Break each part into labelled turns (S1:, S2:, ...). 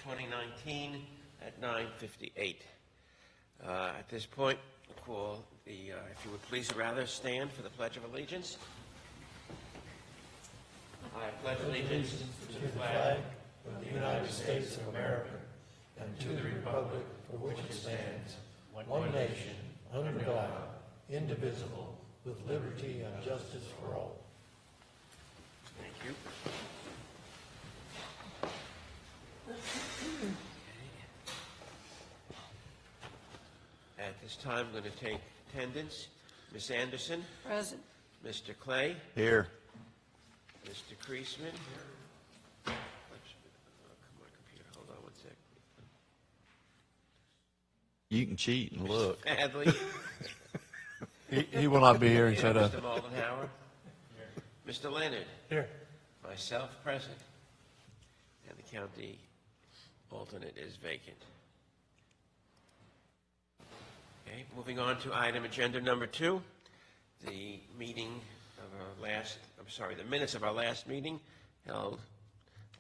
S1: 2019 at 9:58. At this point, we'll call the, if you would please rather stand for the Pledge of Allegiance. I pledge allegiance
S2: to the flag of the United States of America and to the republic for which it stands, one nation, under God, indivisible, with liberty and justice for all.
S1: Thank you. At this time, I'm going to take attendance. Ms. Anderson?
S3: Present.
S1: Mr. Clay?
S4: Here.
S1: Mr. Kreisman? Come on, computer. Hold on one sec.
S4: You can cheat and look.
S1: Hadley?
S5: He will not be here. He said,
S1: Mr. Moldenhauer? Mr. Leonard?
S2: Here.
S1: Myself present. And the county alternate is vacant. Okay, moving on to item agenda number 2, the meeting of our last, the minutes of our last meeting held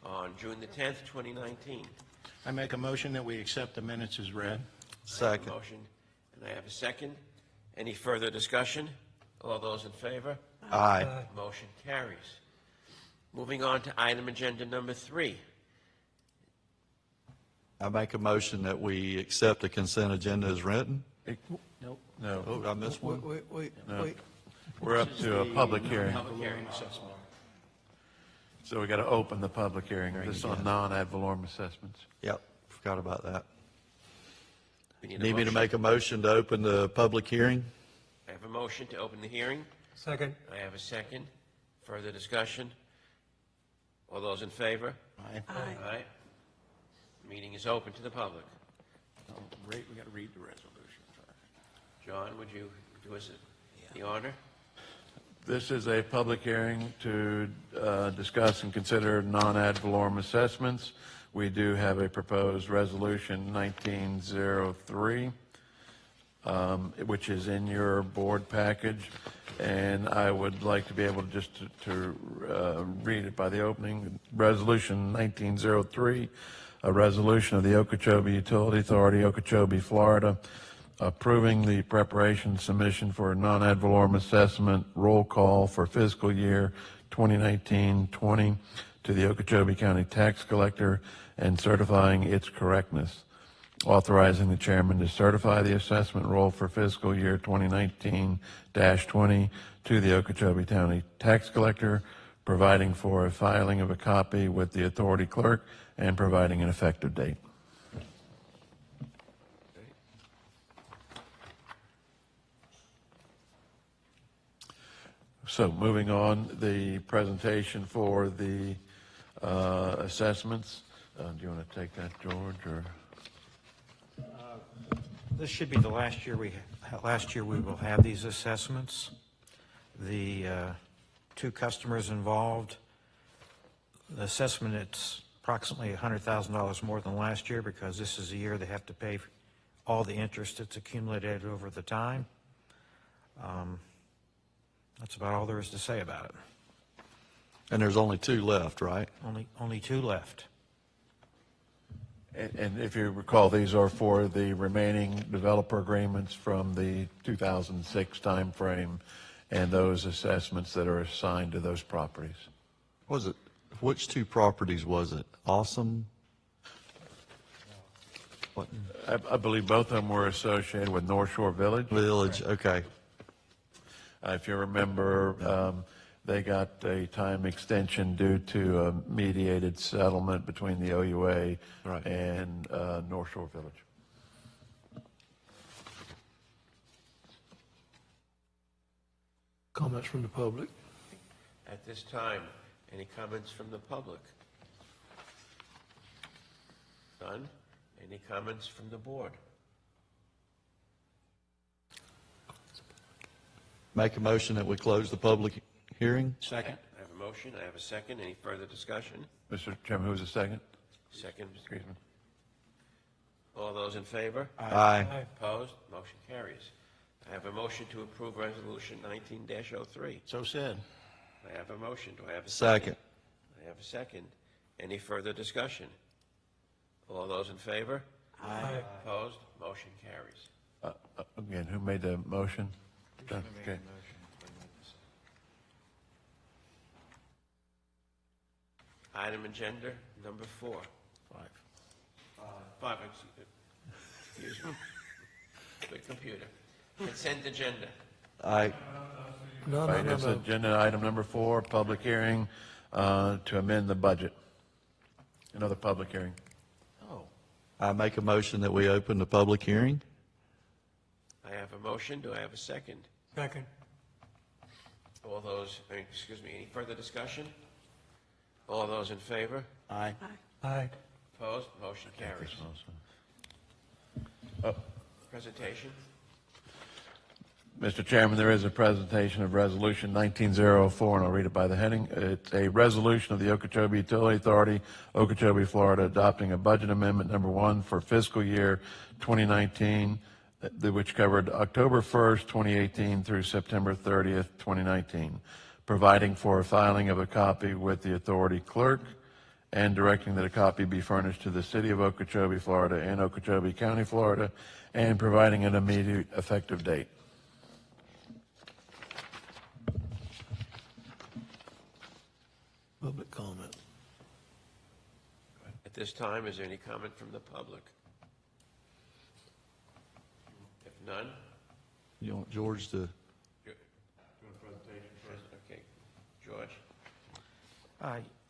S1: on June the 10th, 2019.
S6: I make a motion that we accept the minutes as read.
S4: Second.
S1: Motion, and I have a second. Any further discussion? All those in favor?
S4: Aye.
S1: Motion carries. Moving on to item agenda number 3.
S4: I make a motion that we accept the consent agenda as written.
S6: Nope.
S5: no,
S4: Oh, did I miss one?
S2: Wait.
S5: we're up to a public hearing.
S1: Public hearing.
S6: Assessment.
S5: So we got to open the public hearing. This is on non-ad valorem assessments.
S4: Yep, forgot about that.
S1: We need a
S4: Need me to
S1: motion.
S4: make a motion to open the public hearing?
S1: I have a motion to open the hearing.
S2: Second.
S1: I have a second. Further discussion? All those in favor?
S6: Aye.
S1: Aye. Meeting is open to the public.
S6: We got to read the resolution.
S1: John, would you do us the honor?
S5: This is a public hearing to discuss and consider non-ad valorem assessments. We do have a proposed resolution 1903, which is in your board package, and I would like to be able just to read it by the opening. Resolution 1903, a resolution of the Okeechobee Utility Authority, Okeechobee, Florida, approving the preparation submission for a non-ad valorem assessment roll call for fiscal year 2019-20 to the Okeechobee County Tax Collector and certifying its correctness. Authorizing the chairman to certify the assessment roll for fiscal year 2019-20 to the Okeechobee County Tax Collector, providing for a filing of a copy with the authority clerk, and providing an effective date. So moving on, the presentation for the assessments. Do you want to take that, George? Or
S7: This should be the last year we will have these assessments. The 2 customers involved, the assessment, it's approximately $100,000 more than last year because this is a year they have to pay all the interest that's accumulated over the time. That's about all there is to say about it.
S4: And there's only 2 left, right?
S7: Only 2 left.
S5: and if you recall, these are for the remaining developer agreements from the 2006 timeframe and those assessments that are assigned to those properties.
S4: Was it, which 2 properties was it? Awesome? What?
S5: I believe both of them were associated with North Shore Village.
S4: Village, okay.
S5: If you remember, they got a time extension due to a mediated settlement between the OUA
S4: Right.
S5: and North Shore Village.
S2: Comments from the public.
S1: At this time, any comments from the public? None? Any comments from the board?
S4: Make a motion that we close the public hearing?
S6: Second.
S1: I have a motion, I have a second. Any further discussion?
S5: Mr. Chairman, who's the second?
S1: Second,
S5: Excuse me.
S1: all those in favor?
S4: Aye.
S1: Opposed? Motion carries. I have a motion to approve Resolution 19-03.
S6: So said.
S1: I have a motion. Do I have a
S4: Second.
S1: I have a second. Any further discussion? All those in favor?
S2: Aye.
S1: Opposed? Motion carries.
S5: Again, who made the motion? Okay.
S1: Item agenda number 4. Five, excuse me. Good computer. Consent agenda.
S4: Aye.
S2: No,
S5: Right, it's agenda item number 4, public hearing to amend the budget. Another public hearing.
S4: I make a motion that we open the public hearing.
S1: I have a motion. Do I have a second?
S2: Second.
S1: All those, excuse me, any further discussion? All those in favor?
S6: Aye.
S2: Aye.
S1: Opposed? Motion carries. Presentation?
S5: Mr. Chairman, there is a presentation of Resolution 1904, and I'll read it by the heading. It's a resolution of the Okeechobee Utility Authority, Okeechobee, Florida, adopting a budget amendment number 1 for fiscal year 2019, which covered October 1st, 2018 through September 30th, 2019, providing for a filing of a copy with the authority clerk and directing that a copy be furnished to the City of Okeechobee, Florida, and Okeechobee County, Florida, and providing an immediate effective date.
S2: Public comment.
S1: At this time, is there any comment from the public? If none,
S4: You want George to?
S1: okay. George?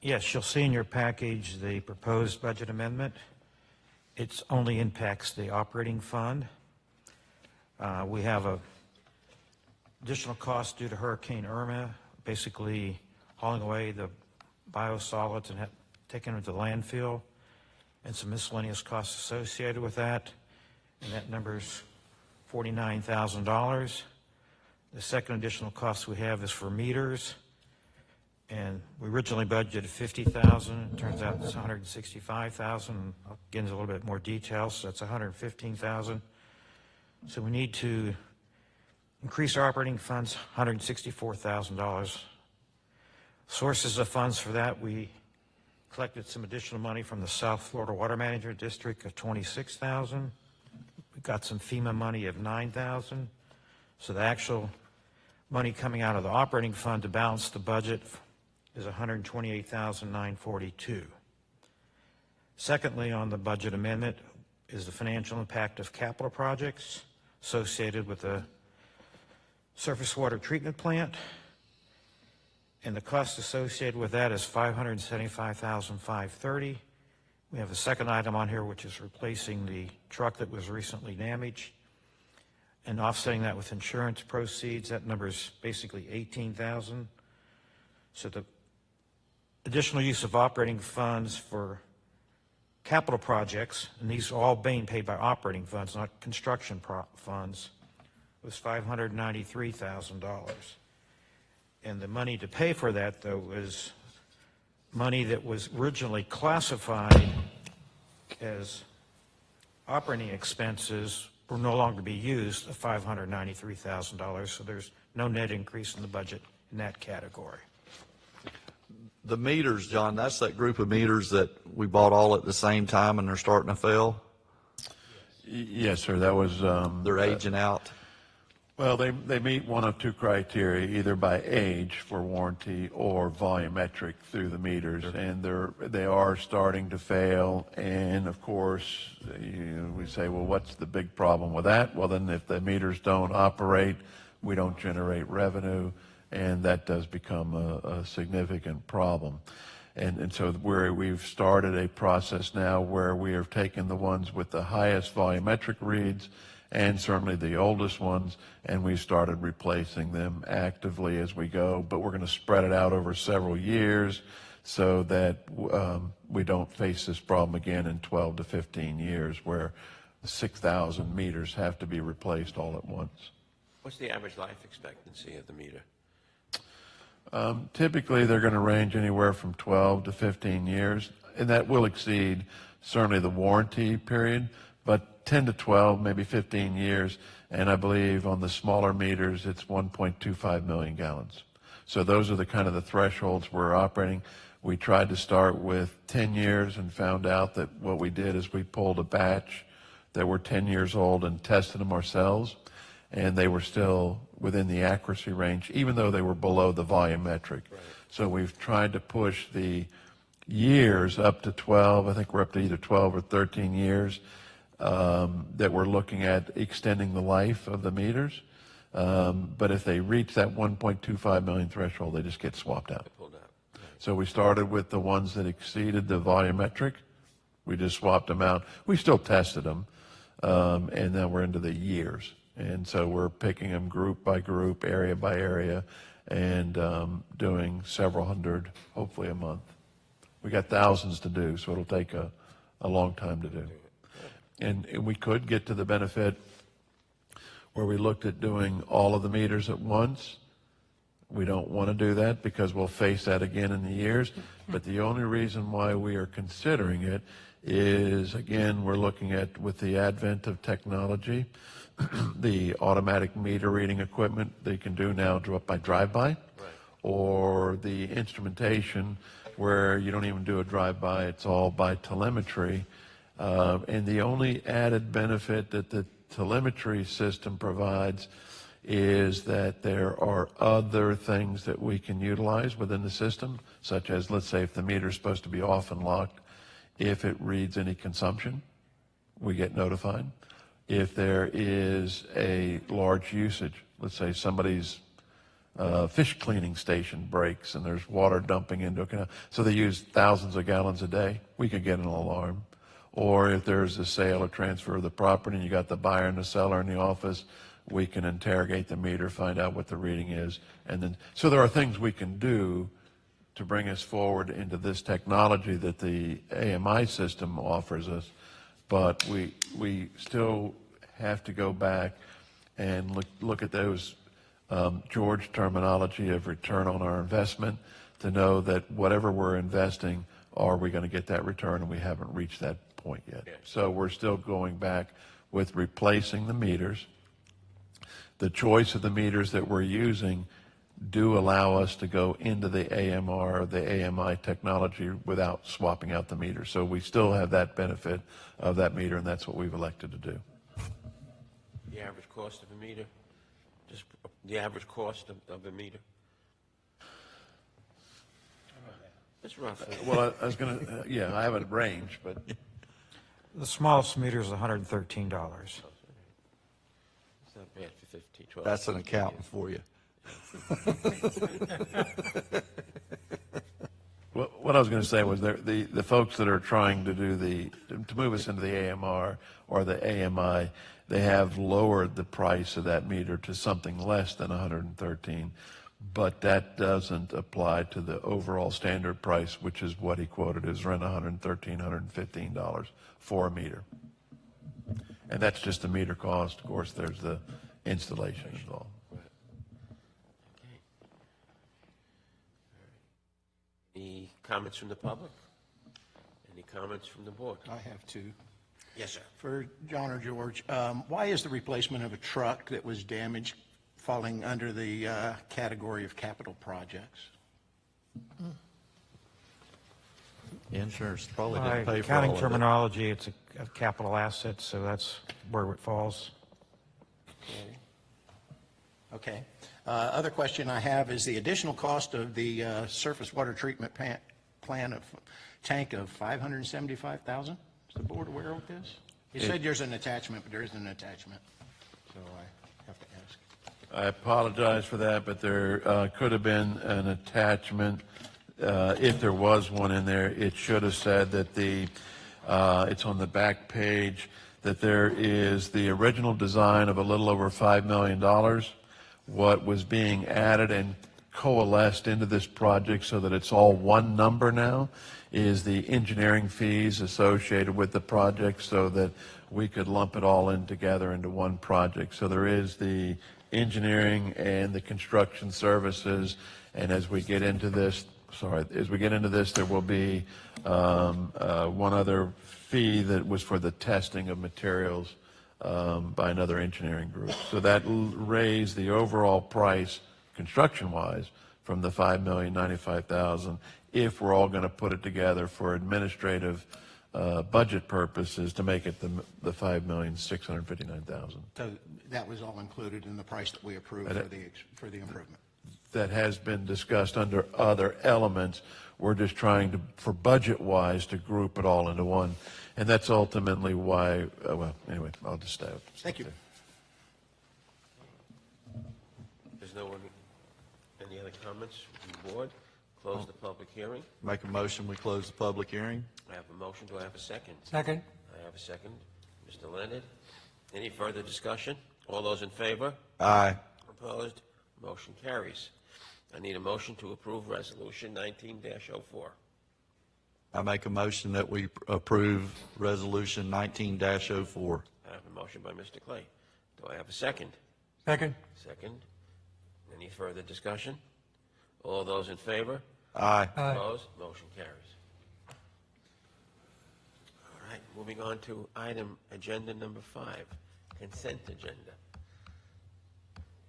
S7: Yes, you'll see in your package the proposed budget amendment. It only impacts the operating fund. We have a additional cost due to Hurricane Irma, basically hauling away the biosolids and taking them to the landfill, and some miscellaneous costs associated with that, and that number's $49,000. The second additional cost we have is for meters, and we originally budgeted $50,000. It turns out it's $165,000. I'll get into a little bit more detail, so that's $115,000. So we need to increase our operating funds $164,000. Sources of funds for that, we collected some additional money from the South Florida Water Management District of $26,000. We got some FEMA money of $9,000. So the actual money coming out of the operating fund to balance the budget is $128,942. Secondly, on the budget amendment is the financial impact of capital projects associated with the surface water treatment plant. And the cost associated with that is $575,530. We have a second item on here, which is replacing the truck that was recently damaged and offsetting that with insurance proceeds. That number is basically $18,000. So the additional use of operating funds for capital projects, and these are all being paid by operating funds, not construction funds, was $593,000. And the money to pay for that, though, was money that was originally classified as operating expenses will no longer be used, of $593,000. So there's no net increase in the budget in that category.
S4: The meters, John, that's that group of meters that we bought all at the same time and they're starting to fail?
S5: Yes, sir, that was...
S4: They're aging out?
S5: Well, they meet one of two criteria, either by age for warranty or volumetric through the meters, and they are starting to fail. And of course, we say, well, what's the big problem with that? Well, then if the meters don't operate, we don't generate revenue, and that does become a significant problem. And so we've started a process now where we have taken the ones with the highest volumetric reads and certainly the oldest ones, and we've started replacing them actively as we go. But we're going to spread it out over several years so that we don't face this problem again in 12 to 15 years where 6,000 meters have to be replaced all at once.
S1: What's the average life expectancy of the meter?
S5: Typically, they're going to range anywhere from 12 to 15 years, and that will exceed certainly the warranty period, but 10 to 12, maybe 15 years, and I believe on the smaller meters, it's 1.25 million gallons. So those are the kind of the thresholds we're operating. We tried to start with 10 years and found out that what we did is we pulled a batch that were 10 years old and tested them ourselves, and they were still within the accuracy range, even though they were below the volumetric. Right. So we've tried to push the years up to 12. I think we're up to either 12 or 13 years that we're looking at extending the life of the meters. But if they reach that 1.25 million threshold, they just get swapped out.
S1: Pulled out. Right.
S5: So we started with the ones that exceeded the volumetric. We just swapped them out. We still tested them, and then we're into the years. And so we're picking them group by group, area by area, and doing several hundred, hopefully a month. We got thousands to do, so it'll take a long time to do. And we could get to the benefit where we looked at doing all of the meters at once. We don't want to do that because we'll face that again in the years. But the only reason why we are considering it is, again, we're looking at, with the advent of technology, the automatic meter reading equipment they can do now by drive-by, right, or the instrumentation where you don't even do a drive-by, it's all by telemetry. And the only added benefit that the telemetry system provides is that there are other things that we can utilize within the system, such as, let's say, if the meter is supposed to be off and locked, if it reads any consumption, we get notified. If there is a large usage, let's say somebody's fish cleaning station breaks and there's water dumping into a canal, so they use thousands of gallons a day, we could get an alarm. Or if there's a sale or transfer of the property and you got the buyer and the seller in the office, we can interrogate the meter, find out what the reading is. And then, so there are things we can do to bring us forward into this technology that the AMI system offers us. But we still have to go back and look at those George terminology of return on our investment to know that whatever we're investing, are we going to get that return? And we haven't reached that point yet. Yeah. So we're still going back with replacing the meters. The choice of the meters that we're using do allow us to go into the AMR, the AMI technology without swapping out the meter. So we still have that benefit of that meter, and that's what we've elected to do.
S1: The average cost of a meter? Just the average cost of a meter? It's roughly.
S5: Well, I was going to, yeah, I have a range, but.
S7: The smallest meter is $113.
S1: It's not bad for 15, 12.
S4: That's an accountant for you.
S5: What I was going to say was the folks that are trying to do to move us into the AMR or the AMI, they have lowered the price of that meter to something less than 113, but that doesn't apply to the overall standard price, which is what he quoted as around $113, $115 for a meter. And that's just the meter cost. Of course, there's the installation involved.
S1: Any comments from the public? Any comments from the board?
S6: I have two.
S1: Yes, sir.
S6: For John or George, why is the replacement of a truck that was damaged falling under the category of capital projects?
S4: Insurance probably
S7: By
S4: didn't pay for all
S7: accounting
S4: of it.
S7: terminology, it's a capital asset, so that's where it falls.
S6: Okay. Other question I have is the additional cost of the surface water treatment plant of tank of $575,000. Is the board aware of this? You said there's an attachment, but there isn't an attachment, so I have to ask.
S5: I apologize for that, but there could have been an attachment. If there was one in there, it should have said that it's on the back page, that there is the original design of a little over $5 million. What was being added and coalesced into this project so that it's all one number now is the engineering fees associated with the project so that we could lump it all in together into one project. So there is the engineering and the construction services, and as we get into this, there will be one other fee that was for the testing of materials by another engineering group. So that raised the overall price, construction-wise, from the $5,095,000 if we're all going to put it together for administrative budget purposes to make it the $5,659,000.
S6: So that was all included in the price that we approved for the improvement.
S5: That has been discussed under other elements. We're just trying to, for budget-wise, to group it all into one. And that's ultimately why, well, anyway, I'll just stay.
S6: Thank you.
S1: There's no one, any other comments from the board? Close the public hearing.
S4: Make a motion, we close the public hearing.
S1: I have a motion. Do I have a second?
S2: Second.
S1: I have a second. Mr. Leonard, any further discussion? All those in favor?
S4: Aye.
S1: Opposed? Motion carries. I need a motion to approve Resolution 19-04.
S4: I make a motion that we approve Resolution 19-04.
S1: I have a motion by Mr. Clay. Do I have a second?
S2: Second.
S1: Second. Any further discussion? All those in favor?
S4: Aye.
S1: Opposed? Motion carries. All right, moving on to item agenda number 5, consent agenda.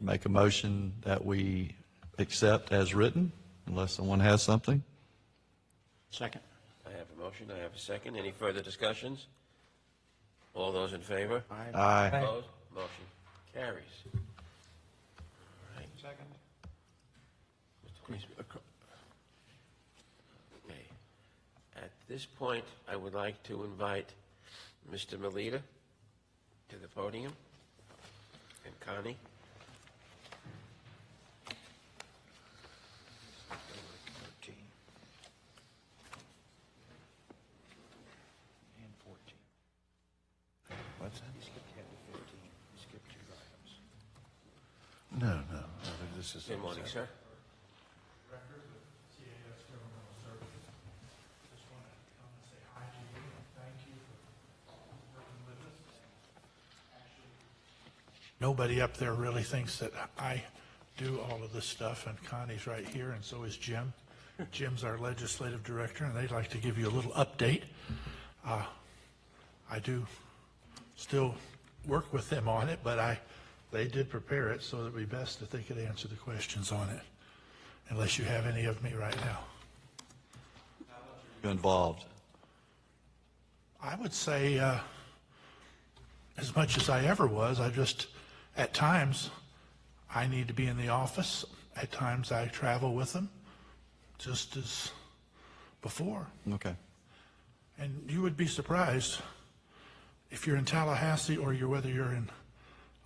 S4: Make a motion that we accept as written, unless someone has something.
S6: Second.
S1: I have a motion, I have a second. Any further discussions? All those in favor?
S4: Aye.
S1: Opposed? Motion carries. All right.
S6: Second.
S1: Okay. At this point, I would like to invite Mr. Melita to the podium, and Connie.
S5: What's that? No, this is.
S1: Good morning, sir.
S3: Director of CAS Governmental Services. Just want to come and say hi to you and thank you for working with us. Actually, nobody up there really thinks that I do all of this stuff, and Connie's right here, and so is Jim. Jim's our legislative director, and they'd like to give you a little update. I do still work with them on it, but they did prepare it, so it would be best that they could answer the questions on it, unless you have any of me right now.
S4: Involved.
S3: I would say as much as I ever was. At times, I need to be in the office. At times, I travel with them, just as before.
S4: Okay.
S3: And you would be surprised if you're in Tallahassee or whether you're in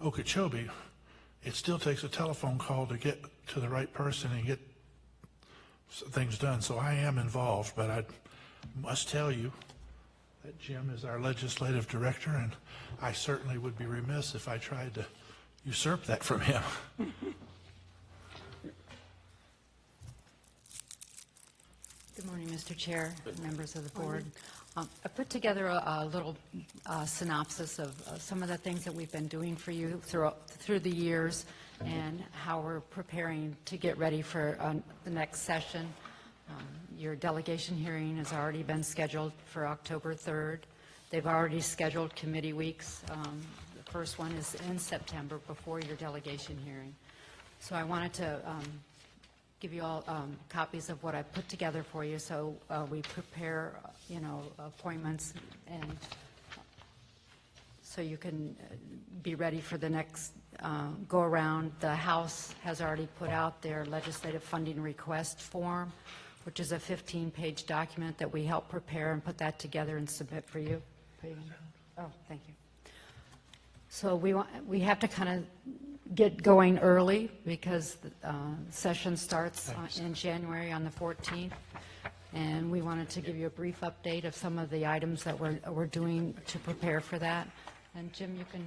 S3: Okeechobee, it still takes a telephone call to get to the right person and get things done. So I am involved, but I must tell you that Jim is our legislative director, and I certainly would be remiss if I tried to usurp that from him.
S8: Good morning, Mr. Chair, members of the board. I put together a little synopsis of some of the things that we've been doing for you through the years and how we're preparing to get ready for the next session. Your delegation hearing has already been scheduled for October 3rd. They've already scheduled committee weeks. The first one is in September before your delegation hearing. So I wanted to give you all copies of what I put together for you, so we prepare, appointments, and so you can be ready for the next go-around. The House has already put out their legislative funding request form, which is a 15-page document that we help prepare and put that together and submit for you. Oh, thank you. So we have to kind of get going early because the session starts in January on the 14th. And we wanted to give you a brief update of some of the items that we're doing to prepare for that. And Jim, you can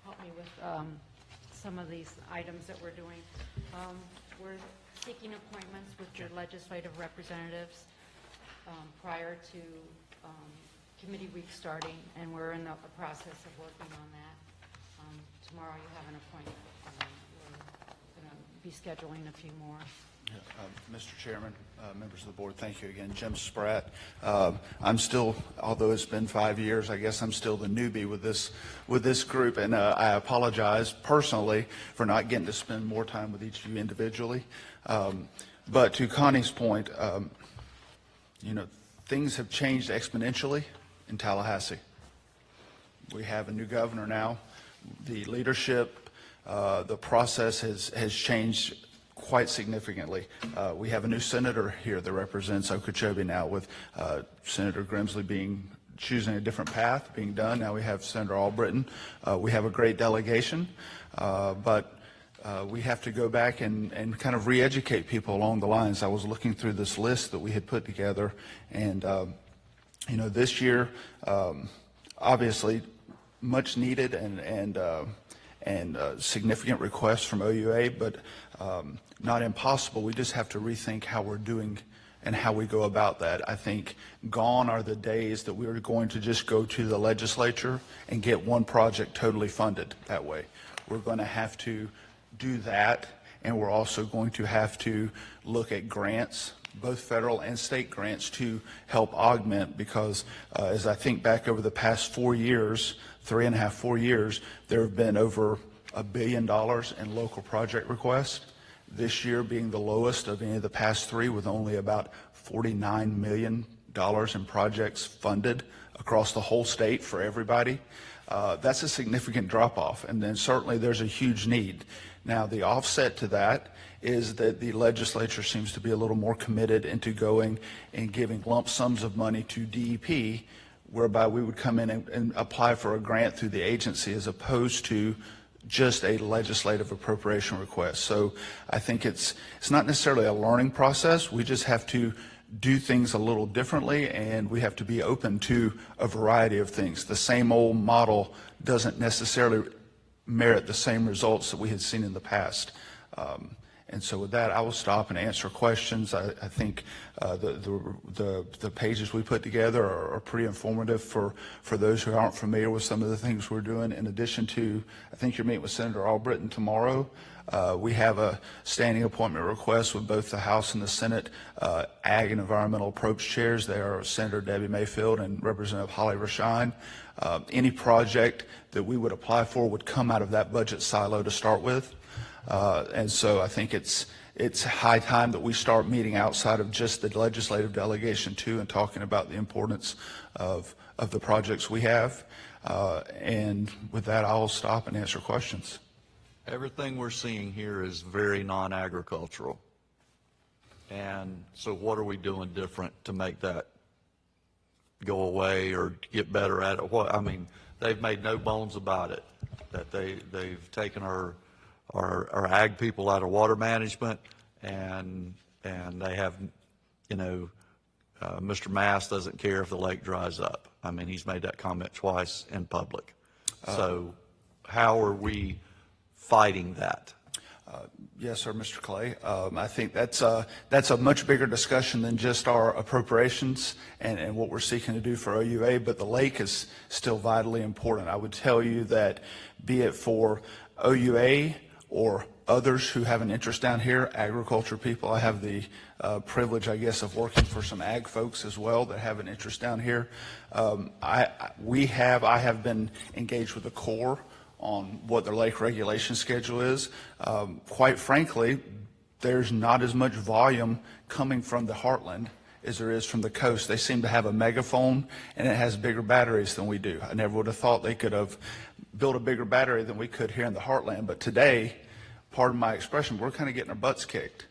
S8: help me with some of these items that we're doing. We're seeking appointments with your legislative representatives prior to committee week starting, and we're in the process of working on that. Tomorrow you have an appointment. We're going to be scheduling a few more.
S9: Mr. Chairman, members of the board, thank you again. Jim Spratt. I'm still, although it's been 5 years, I guess I'm still the newbie with this group, and I apologize personally for not getting to spend more time with each of you individually. But to Connie's point, things have changed exponentially in Tallahassee. We have a new governor now. The leadership, the process has changed quite significantly. We have a new senator here that represents Okeechobee now, with Senator Grimsley choosing a different path being done. Now we have Senator Albritton. We have a great delegation, but we have to go back and kind of re-educate people along the lines. I was looking through this list that we had put together, and this year, obviously, much needed and significant requests from OUA, but not impossible. We just have to rethink how we're doing and how we go about that. I think gone are the days that we are going to just go to the legislature and get one project totally funded that way. We're going to have to do that, and we're also going to have to look at grants, both federal and state grants, to help augment, because as I think back over the past 4 years, 3.5, 4 years, there have been over $1 billion in local project requests. This year being the lowest of any of the past 3, with only about $49 million in projects funded across the whole state for everybody. That's a significant drop-off, and then certainly there's a huge need. Now, the offset to that is that the legislature seems to be a little more committed into going and giving lump sums of money to DEP, whereby we would come in and apply for a grant through the agency as opposed to just a legislative appropriation request. So I think it's not necessarily a learning process. We just have to do things a little differently, and we have to be open to a variety of things. The same old model doesn't necessarily merit the same results that we had seen in the past. And so with that, I will stop and answer questions. I think the pages we put together are pretty informative for those who aren't familiar with some of the things we're doing. In addition to, I think you're meeting with Senator Albritton tomorrow. We have a standing appointment request with both the House and the Senate Ag and Environmental Approach chairs. They are Senator Debbie Mayfield and Representative Holly Rashine. Any project that we would apply for would come out of that budget silo to start with. And so I think it's high time that we start meeting outside of just the legislative delegation too, and talking about the importance of the projects we have. And with that, I'll stop and answer questions.
S4: Everything we're seeing here is very non-agricultural. And so what are we doing different to make that go away or get better at it? What, I mean, they've made no bones about it, that they've taken our ag people out of water management, and they have, Mr. Mass doesn't care if the lake dries up. I mean, he's made that comment twice in public. So how are we fighting that?
S9: Yes, sir, Mr. Clay. I think that's a much bigger discussion than just our appropriations and what we're seeking to do for OUA, but the lake is still vitally important. I would tell you that, be it for OUA or others who have an interest down here, agriculture people, I have the privilege, I guess, of working for some ag folks as well that have an interest down here. I have been engaged with the Corps on what their lake regulation schedule is. Quite frankly, there's not as much volume coming from the heartland as there is from the coast. They seem to have a megaphone, and it has bigger batteries than we do. I never would have thought they could have built a bigger battery than we could here in the heartland. But today, pardon my expression, we're kind of getting our butts kicked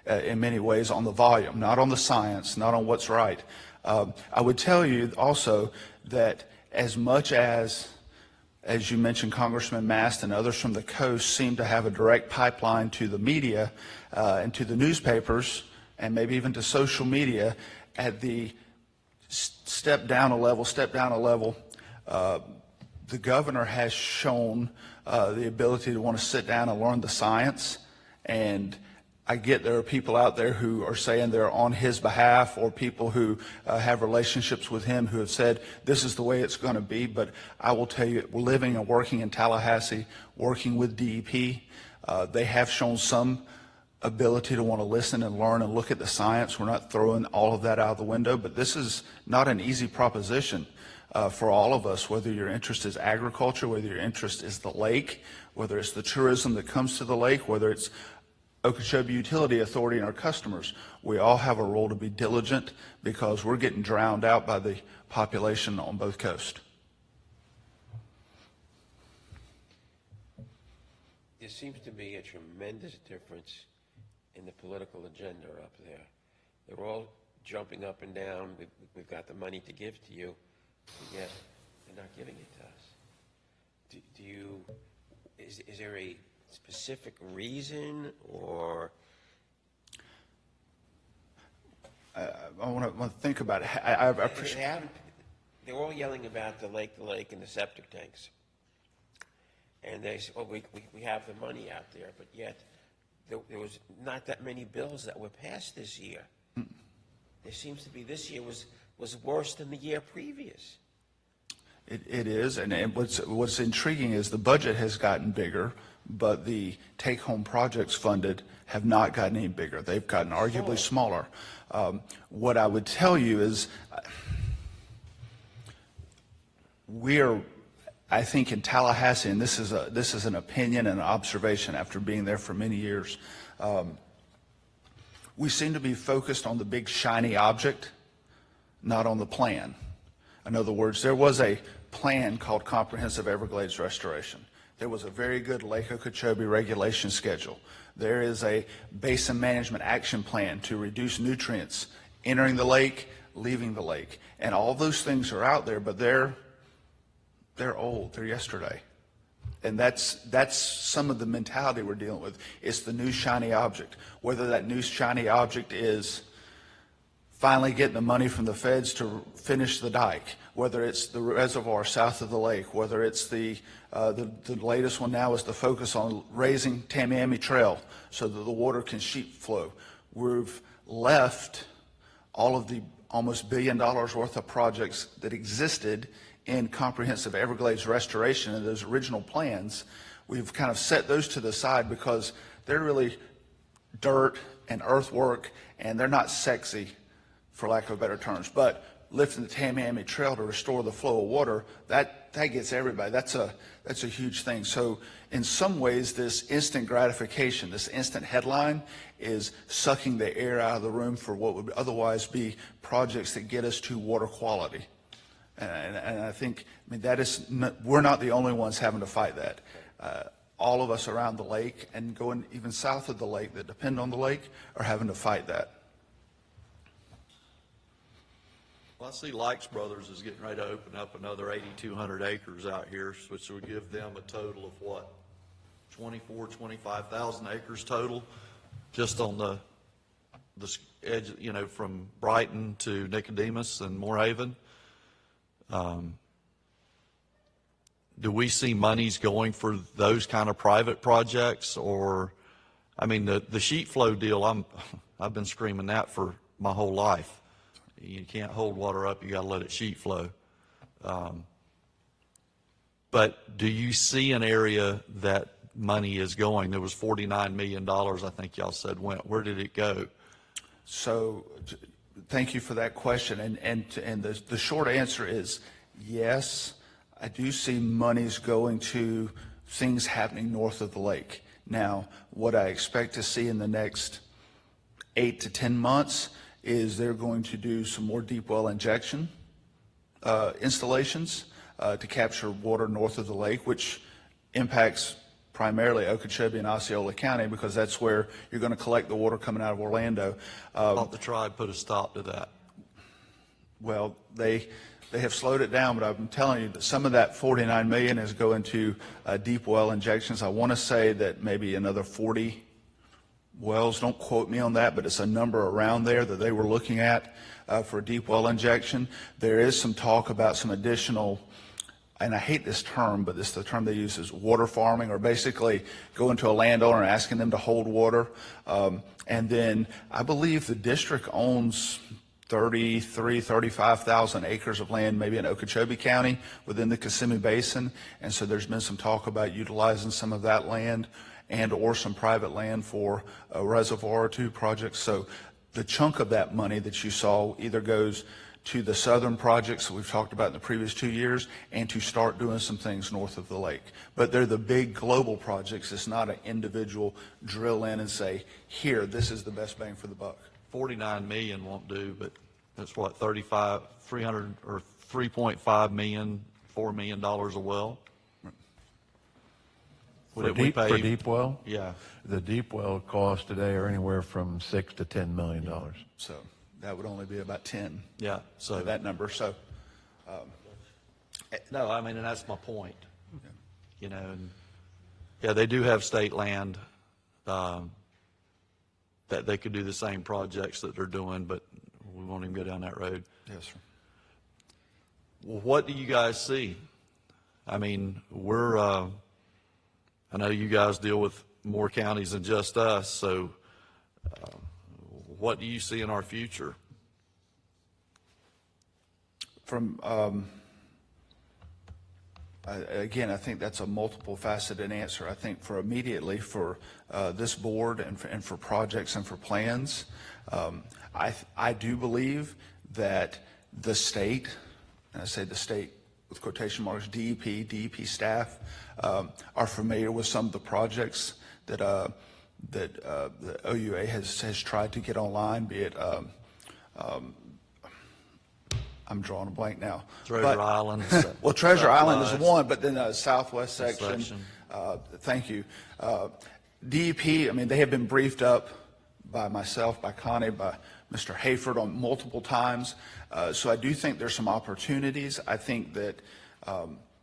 S9: in many ways on the volume, not on the science, not on what's right. I would tell you also that as much as you mentioned, Congressman Mast and others from the coast seem to have a direct pipeline to the media and to the newspapers, and maybe even to social media, at the step down a level, the governor has shown the ability to want to sit down and learn the science. And I get there are people out there who are saying they're on his behalf, or people who have relationships with him who have said this is the way it's going to be. But I will tell you, living and working in Tallahassee, working with DEP, they have shown some ability to want to listen and learn and look at the science. We're not throwing all of that out the window, but this is not an easy proposition for all of us, whether your interest is agriculture, whether your interest is the lake, whether it's the tourism that comes to the lake, whether it's Okeechobee Utility Authority and our customers. We all have a role to be diligent because we're getting drowned out by the population on both coasts.
S1: There seems to be a tremendous difference in the political agenda up there. They're all jumping up and down. We've got the money to give to you, but yet they're not giving it to us. Is there a specific reason, or?
S9: I want to think about it. I appreciate.
S1: They're all yelling about the lake, and the septic tanks. And they say, well, we have the money out there, but yet there was not that many bills that were passed this year. There seems to be this year was worse than the year previous.
S9: It is, and what's intriguing is the budget has gotten bigger, but the take-home projects funded have not gotten any bigger. They've gotten arguably smaller. What I would tell you is we are, I think, in Tallahassee, and this is an opinion and an observation after being there for many years, we seem to be focused on the big shiny object, not on the plan. In other words, there was a plan called Comprehensive Everglades Restoration. There was a very good Lake Okeechobee regulation schedule. There is a basin management action plan to reduce nutrients entering the lake, leaving the lake. And all those things are out there, but they're old. They're yesterday. And that's some of the mentality we're dealing with. It's the new shiny object. Whether that new shiny object is finally getting the money from the feds to finish the dike, whether it's the reservoir south of the lake, whether it's the latest one now is the focus on raising Tamiami Trail so that the water can sheet flow. We've left all of the almost $1 billion worth of projects that existed in Comprehensive Everglades Restoration and those original plans. We've kind of set those to the side because they're really dirt and earthwork, and they're not sexy, for lack of better terms. But lifting the Tamiami Trail to restore the flow of water, that gets everybody. That's a huge thing. So in some ways, this instant gratification, this instant headline is sucking the air out of the room for what would otherwise be projects that get us to water quality. And I think, that is, we're not the only ones having to fight that. All of us around the lake and going even south of the lake that depend on the lake are having to fight that.
S4: Well, I see Likes Brothers is getting ready to open up another 8,200 acres out here, which would give them a total of what, 25,000 acres total, just on the edge, from Brighton to Nicodemus and Moorhaven. Do we see monies going for those kind of private projects, or, the sheet flow deal? I've been screaming that for my whole life. You can't hold water up; you got to let it sheet flow. But do you see an area that money is going? There was $49 million, I think y'all said went. Where did it go?
S9: So, thank you for that question. And the short answer is yes. I do see monies going to things happening north of the lake. Now, what I expect to see in the next 8 to 10 months is they're going to do some more deep well injection installations to capture water north of the lake, which impacts primarily Okeechobee and Osceola County because that's where you're going to collect the water coming out of Orlando.
S4: I thought the tribe put a stop to that.
S9: Well, they have slowed it down, but I'm telling you that some of that $49 million is going to deep well injections. I want to say that maybe another 40 wells, don't quote me on that, but it's a number around there that they were looking at for deep well injection. There is some talk about some additional, and I hate this term, but this the term they use is water farming, or basically going to a landowner and asking them to hold water. And then I believe the district owns 35,000 acres of land, maybe in Okeechobee County within the Kissimmee Basin. And so there's been some talk about utilizing some of that land. and/or some private land for a reservoir or two projects. So the chunk of that money that you saw either goes to the southern projects that we've talked about in the previous 2 years and to start doing some things north of the lake. But they're the big global projects. It's not an individual drill in and say, here, this is the best bang for the buck.
S4: 49 million won't do, but that's what, 300 or 3.5 million, $4 million a well?
S5: For deep well?
S4: Yeah.
S5: The deep well costs today are anywhere from $6 to $10 million.
S9: So that would only be about 10.
S4: Yeah, so
S9: That number. So
S4: no, I mean, and that's my point. You know, and yeah, they do have state land that they could do the same projects that they're doing, but we won't even go down that road.
S9: yes, sir.
S4: Well, what do you guys see? I mean, I know you guys deal with more counties than just us, so what do you see in our future?
S9: From again, I think that's a multiple faceted answer. I think for immediately for this board and for projects and for plans, I do believe that the state, and I say the state with quotation marks, DEP staff are familiar with some of the projects that the OUA has tried to get online, be it I'm drawing a blank now.
S4: Treasure Island.
S9: Well, Treasure Island is
S4: Southwest.
S9: one, but then the southwest section.
S4: Section.
S9: Thank you. DEP, I mean, they have been briefed up by myself, by Connie, by Mr. Hayford on multiple times. So I do think there's some opportunities. I think that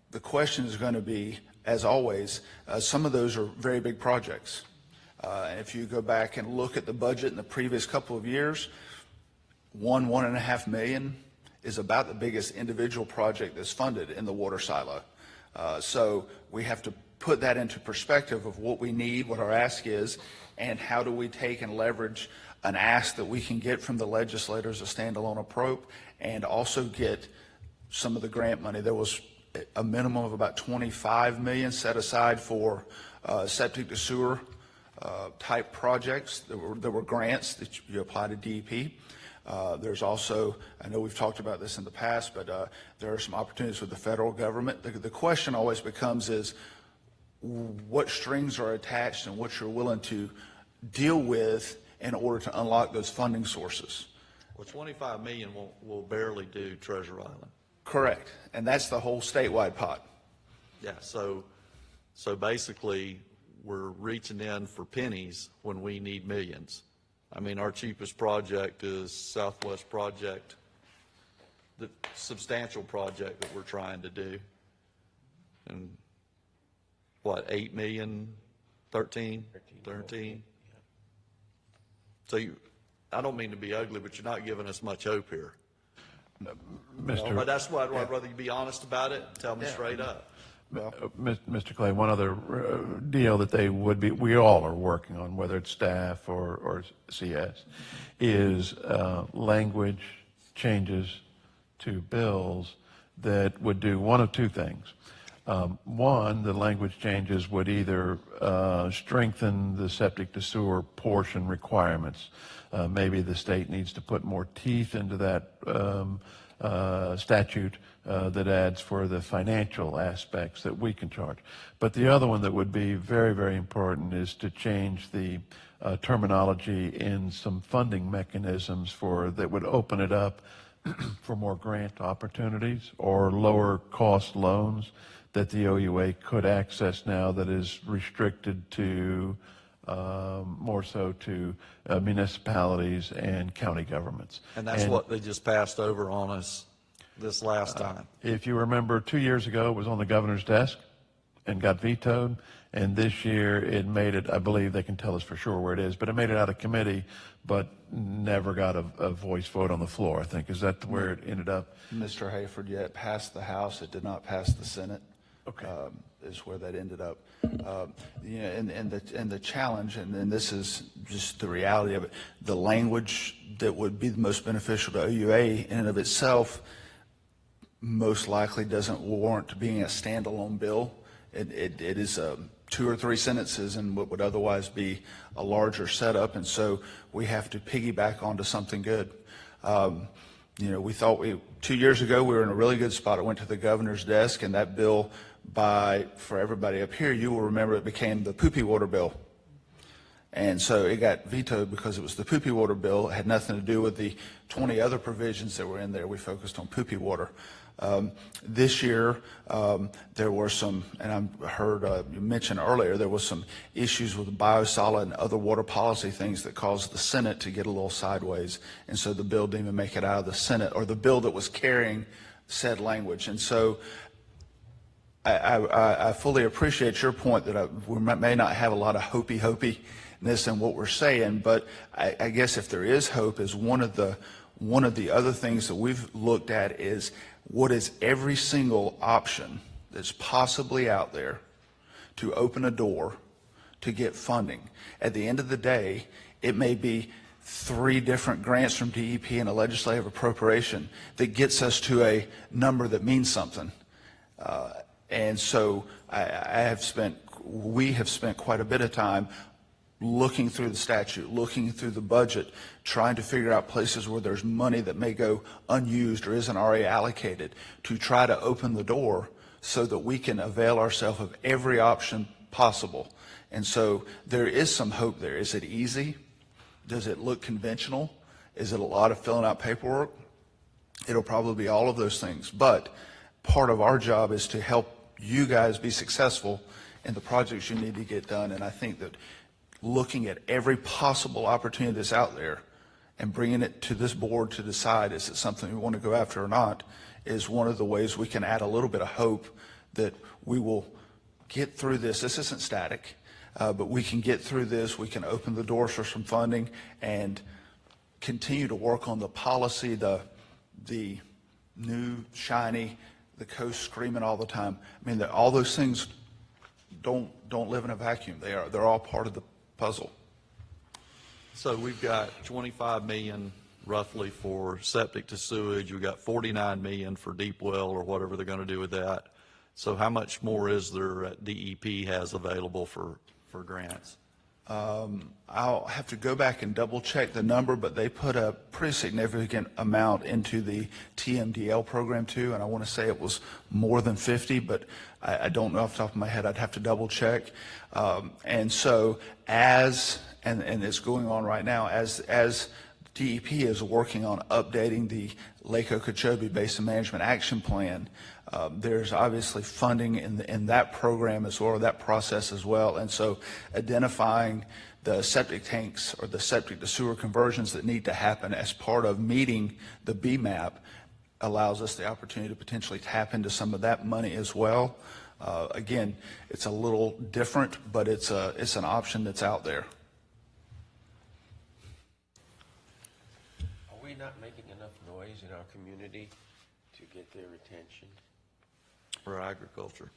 S9: the question is going to be, as always, some of those are very big projects. And if you go back and look at the budget in the previous couple of years, $1.5 million is about the biggest individual project that's funded in the water silo. So we have to put that into perspective of what we need, what our ask is, and how do we take and leverage an ask that we can get from the legislators, a standalone approach, and also get some of the grant money. There was a minimum of about $25 million set aside for septic to sewer type projects. There were grants that you apply to DEP. There's also, I know we've talked about this in the past, but there are some opportunities with the federal government. The question always becomes is what strings are attached and what you're willing to deal with in order to unlock those funding sources.
S4: Well, 25 million will barely do Treasure Island.
S9: Correct. And that's the whole statewide pot.
S4: Yeah, so basically, we're reaching in for pennies when we need millions. I mean, our cheapest project is Southwest Project, the substantial project that we're trying to do. And what, 8 million, 13? So I don't mean to be ugly, but you're not giving us much hope here. But that's why I'd rather you be honest about it and tell me straight up.
S5: Mr. Clay, one other deal that we all are working on, whether it's staff or CS, is language changes to bills that would do one of two things. One, the language changes would either strengthen the septic to sewer portion requirements. Maybe the state needs to put more teeth into that statute that adds for the financial aspects that we can charge. But the other one that would be very, very important is to change the terminology in some funding mechanisms that would open it up for more grant opportunities or lower cost loans that the OUA could access now that is restricted to more so to municipalities and county governments.
S4: And that's what they just passed over on us this last time.
S5: If you remember, 2 years ago, it was on the governor's desk and got vetoed. And this year it made it, I believe they can tell us for sure where it is, but it made it out of committee, but never got a voice vote on the floor, I think. Is that where it ended up?
S9: Mr. Hayford, yeah, it passed the House. It did not pass the Senate.
S5: Okay.
S9: Is where that ended up. You know, and the challenge, and this is just the reality of it, the language that would be the most beneficial to OUA in and of itself most likely doesn't warrant being a standalone bill. It is 2 or 3 sentences in what would otherwise be a larger setup, and so we have to piggyback onto something good. We thought 2 years ago we were in a really good spot. It went to the governor's desk, and that bill, for everybody up here, you will remember it became the poopy water bill. And so it got vetoed because it was the poopy water bill. It had nothing to do with the 20 other provisions that were in there. We focused on poopy water. This year, there were some, and I heard you mention earlier, there was some issues with biosolid and other water policy things that caused the Senate to get a little sideways. And so the bill didn't even make it out of the Senate, or the bill that was carrying said language. And so I fully appreciate your point that we may not have a lot of hopey-ness in what we're saying, but I guess if there is hope, is one of the other things that we've looked at is what is every single option that's possibly out there to open a door to get funding. At the end of the day, it may be 3 different grants from DEP and a legislative appropriation that gets us to a number that means something. And so we have spent quite a bit of time looking through the statute, looking through the budget, trying to figure out places where there's money that may go unused or isn't already allocated, to try to open the door so that we can avail ourselves of every option possible. And so there is some hope there. Is it easy? Does it look conventional? Is it a lot of filling out paperwork? It'll probably be all of those things. But part of our job is to help you guys be successful in the projects you need to get done. And I think that looking at every possible opportunity that's out there and bringing it to this board to decide is it something we want to go after or not is one of the ways we can add a little bit of hope that we will get through this. This isn't static, but we can get through this. We can open the doors for some funding and continue to work on the policy, the new, shiny, the coast screaming all the time. I mean, all those things don't live in a vacuum. They're all part of the puzzle.
S4: So we've got 25 million roughly for septic to sewage. We've got 49 million for deep well or whatever they're going to do with that. So how much more is there DEP has available for grants?
S9: I'll have to go back and double check the number, but they put a pretty significant amount into the TMDL program too, and I want to say it was more than 50, but I don't know off the top of my head. I'd have to double check. And so and it's going on right now, as DEP is working on updating the Lake Okeechobee Basin Management Action Plan, there's obviously funding in that program as well, that process as well. And so identifying the septic tanks or the septic to sewer conversions that need to happen as part of meeting the BMAP allows us the opportunity to potentially tap into some of that money as well. Again, it's a little different, but it's an option that's out there.
S1: Are we not making enough noise in our community to get their attention?
S4: For agriculture.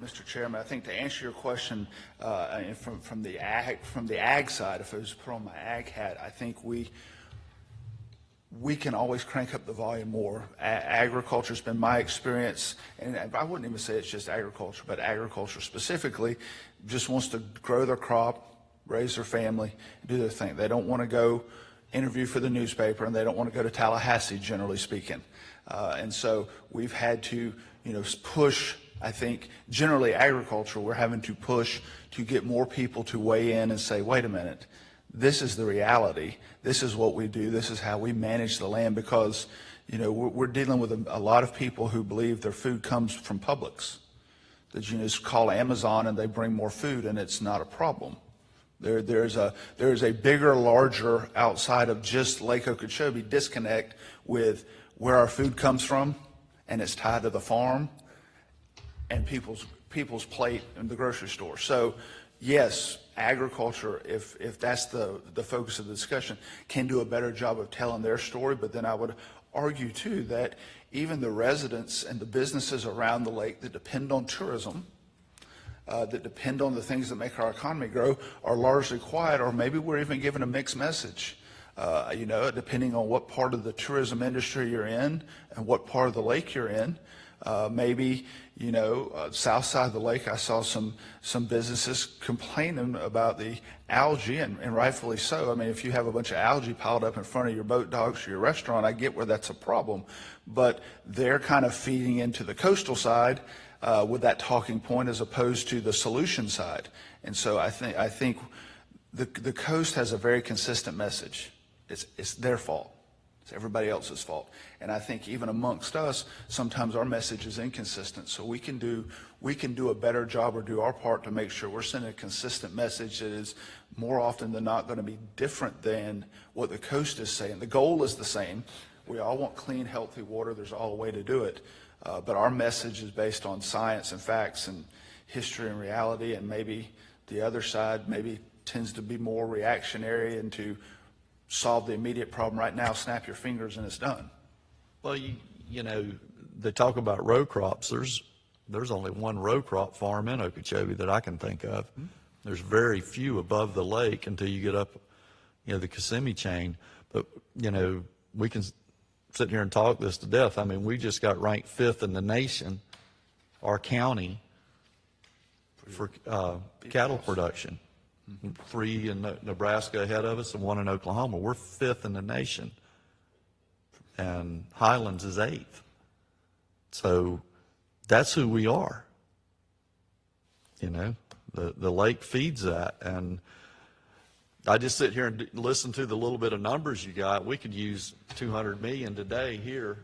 S9: Mr. Chairman, I think to answer your question from the ag side, if I was to put on my ag hat, I think we can always crank up the volume more. Agriculture's been my experience, and I wouldn't even say it's just agriculture, but agriculture specifically just wants to grow their crop, raise their family, do their thing. They don't want to go interview for the newspaper, and they don't want to go to Tallahassee, generally speaking. And so we've had to, push, I think, generally agriculture, we're having to push to get more people to weigh in and say, wait a minute, this is the reality. This is what we do. This is how we manage the land, because, we're dealing with a lot of people who believe their food comes from Publix. That you just call Amazon and they bring more food, and it's not a problem. There's a bigger, larger, outside of just Lake Okeechobee, disconnect with where our food comes from, and it's tied to the farm and people's plate in the grocery store. So yes, agriculture, if that's the focus of the discussion, can do a better job of telling their story. But then I would argue too that even the residents and the businesses around the lake that depend on tourism, that depend on the things that make our economy grow, are largely quiet, or maybe we're even given a mixed message. Depending on what part of the tourism industry you're in and what part of the lake you're in, Maybe, south side of the lake, I saw some businesses complaining about the algae, and rightfully so. I mean, if you have a bunch of algae piled up in front of your boat docks or your restaurant, I get where that's a problem. But they're kind of feeding into the coastal side with that talking point as opposed to the solution side. And so I think the coast has a very consistent message. It's their fault. It's everybody else's fault. And I think even amongst us, sometimes our message is inconsistent. So we can do a better job or do our part to make sure we're sending a consistent message that is more often than not going to be different than what the coast is saying. The goal is the same. We all want clean, healthy water. There's all a way to do it. But our message is based on science and facts and history and reality. And maybe the other side maybe tends to be more reactionary and to solve the immediate problem right now, snap your fingers and it's done.
S4: Well, they talk about row crops. There's only one row crop farm in Okeechobee that I can think of. There's very few above the lake until you get up, the Kissimmee chain. But, we can sit here and talk this to death. I mean, we just got ranked 5th in the nation, our county, for cattle production. 3 in Nebraska ahead of us and 1 in Oklahoma. We're 5th in the nation. And Highlands is 8th. So that's who we are. The lake feeds that. And I just sit here and listen to the little bit of numbers you got. We could use $200 million today here,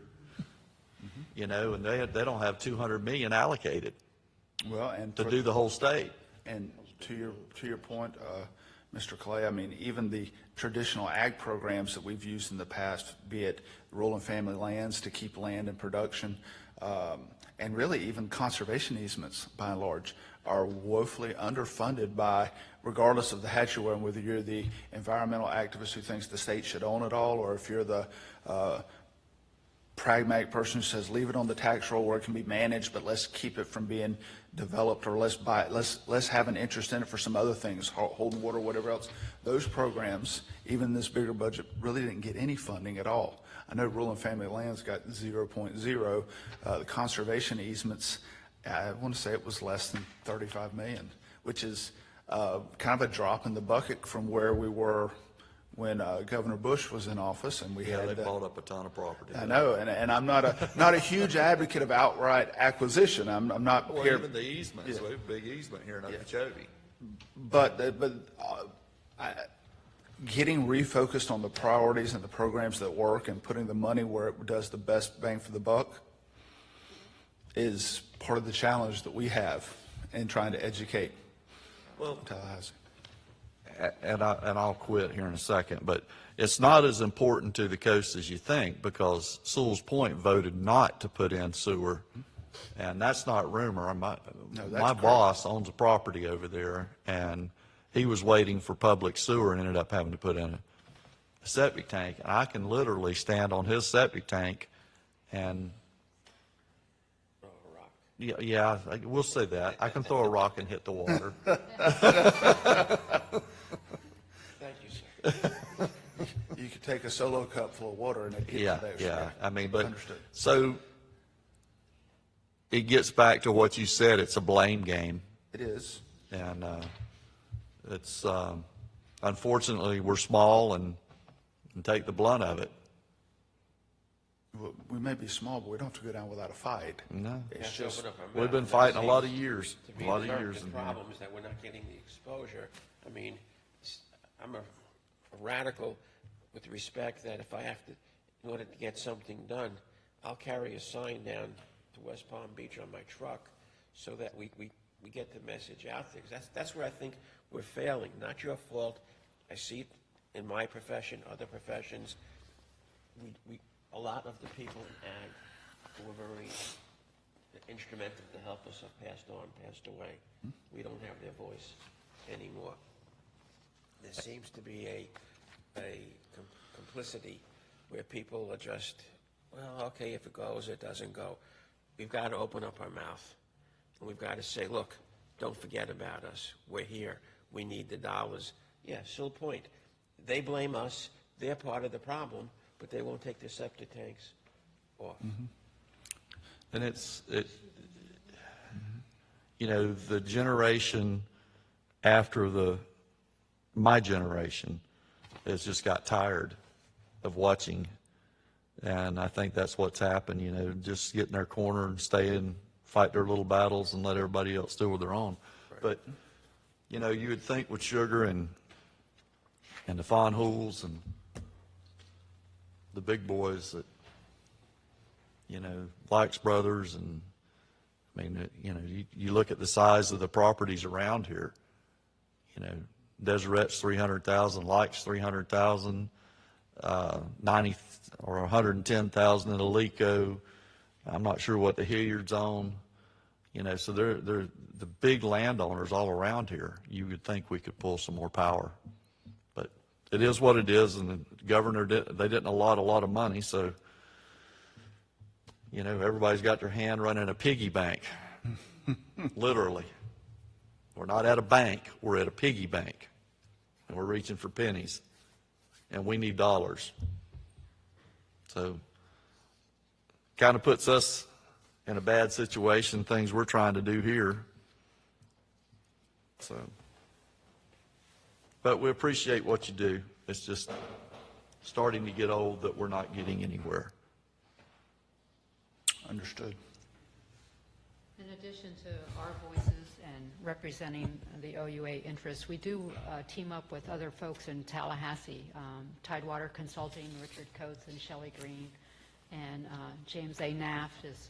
S4: and they don't have $200 million allocated to do the whole state.
S9: And to your point, Mr. Clay, I mean, even the traditional ag programs that we've used in the past, be it rural and family lands to keep land in production, and really even conservation easements, by and large, are woefully underfunded by, regardless of the hat you're wearing, whether you're the environmental activist who thinks the state should own it all, or if you're the pragmatic person who says leave it on the tax roll where it can be managed, but let's keep it from being developed, or let's have an interest in it for some other things, holding water, whatever else. Those programs, even this bigger budget, really didn't get any funding at all. I know rural and family lands got 0.0. The conservation easements, I want to say it was less than 35 million, which is kind of a drop in the bucket from where we were when Governor Bush was in office, and
S4: They bought up a ton of property.
S9: I know, and I'm not a huge advocate of outright acquisition. I'm not
S4: Well,
S9: here.
S4: even the easements. We have a big easement here in Okeechobee.
S9: But getting refocused on the priorities and the programs that work and putting the money where it does the best bang for the buck is part of the challenge that we have in trying to educate Tallahassee.
S4: And I'll quit here in a second, but it's not as important to the coast as you think, because Sewell's Point voted not to put in sewer, and that's not rumor. My boss owns a property over there, and he was waiting for public sewer and ended up having to put in a septic tank. And I can literally stand on his septic tank and we'll say that. I can throw a rock and hit the water.
S1: Thank you, sir.
S9: You could take a solo cup full of water and it'd get
S4: Yeah,
S9: to that.
S4: yeah. I mean, but
S9: Understood.
S4: so it gets back to what you said. It's a blame game,
S9: It is.
S4: and it's unfortunately we're small and take the blunt of it.
S9: We may be small, but we don't have to go down without a fight.
S4: No,
S9: It's
S1: Have to
S9: just,
S1: open up our mouth.
S4: we've been
S1: That
S4: fighting a lot of
S1: seems
S4: years,
S1: to be
S4: a lot of
S1: the
S4: years. in here.
S1: problem is that we're not getting the exposure. I mean, I'm a radical with respect that if I have to, in order to get something done, I'll carry a sign down to West Palm Beach on my truck so that we get the message out there. 'Cause that's where I think we're failing. Not your fault. I see it in my profession, other professions. A lot of the people in ag who were very instrumental to help us have passed away. We don't have their voice anymore. There seems to be a complicity where people are just, well, okay, if it goes, it doesn't go. We've got to open up our mouth, and we've got to say, look, don't forget about us. We're here. We need the dollars. Yeah, Sewell Point. They blame us. They're part of the problem, but they won't take their septic tanks off.
S4: And you know, the generation after my generation has just got tired of watching. And I think that's what's happened, you know, just get in their corner and stay and fight their little battles and let everybody else deal with their own. But, you know, you would think with Sugar and the Fonhools and the big boys that, you know, Likes Brothers, and I mean, you know, you look at the size of the properties around here, you know, Deseret's 300,000, Likes 300,000, 90 or 110,000 in Alico. I'm not sure what the Hilliards own, you know, so they're the big landowners all around here. You would think we could pull some more power, but it is what it is, and the governor they didn't allot a lot of money, so, you know, everybody's got their hand running a piggy bank, literally. We're not at a bank, we're at a piggy bank, and we're reaching for pennies, and we need dollars. So, kind of puts us in a bad situation, things we're trying to do here. So, but we appreciate what you do. It's just starting to get old that we're not getting anywhere.
S9: Understood.
S8: In addition to our voices and representing the OUA interests, we do team up with other folks in Tallahassee, Tidewater Consulting, Richard Coates and Shelley Green, and James A. Naft is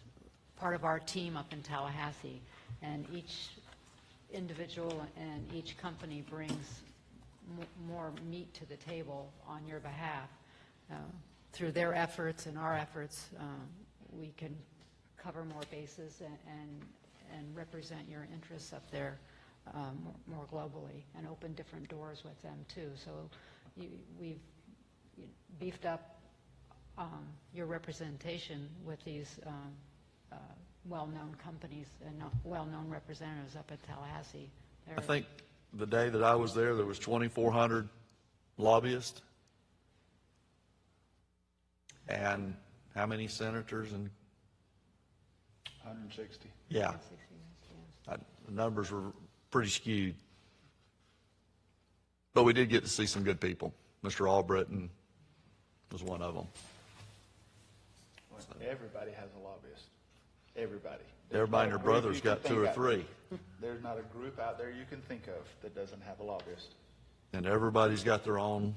S8: part of our team up in Tallahassee. And each individual and each company brings more meat to the table on your behalf. Through their efforts and our efforts, we can cover more bases and represent your interests up there more globally and open different doors with them too. So we've beefed up your representation with these well-known companies and well-known representatives up at Tallahassee.
S4: I think the day that I was there was 2,400 lobbyists. And how many senators and
S9: 160.
S4: yeah, the numbers were pretty skewed. But we did get to see some good people. Mr. Albritton was one of them.
S9: Everybody has a lobbyist. Everybody.
S4: Everybody and their brothers got two or three.
S9: There's not a group out there you can think of that doesn't have a lobbyist.
S4: And everybody's got their own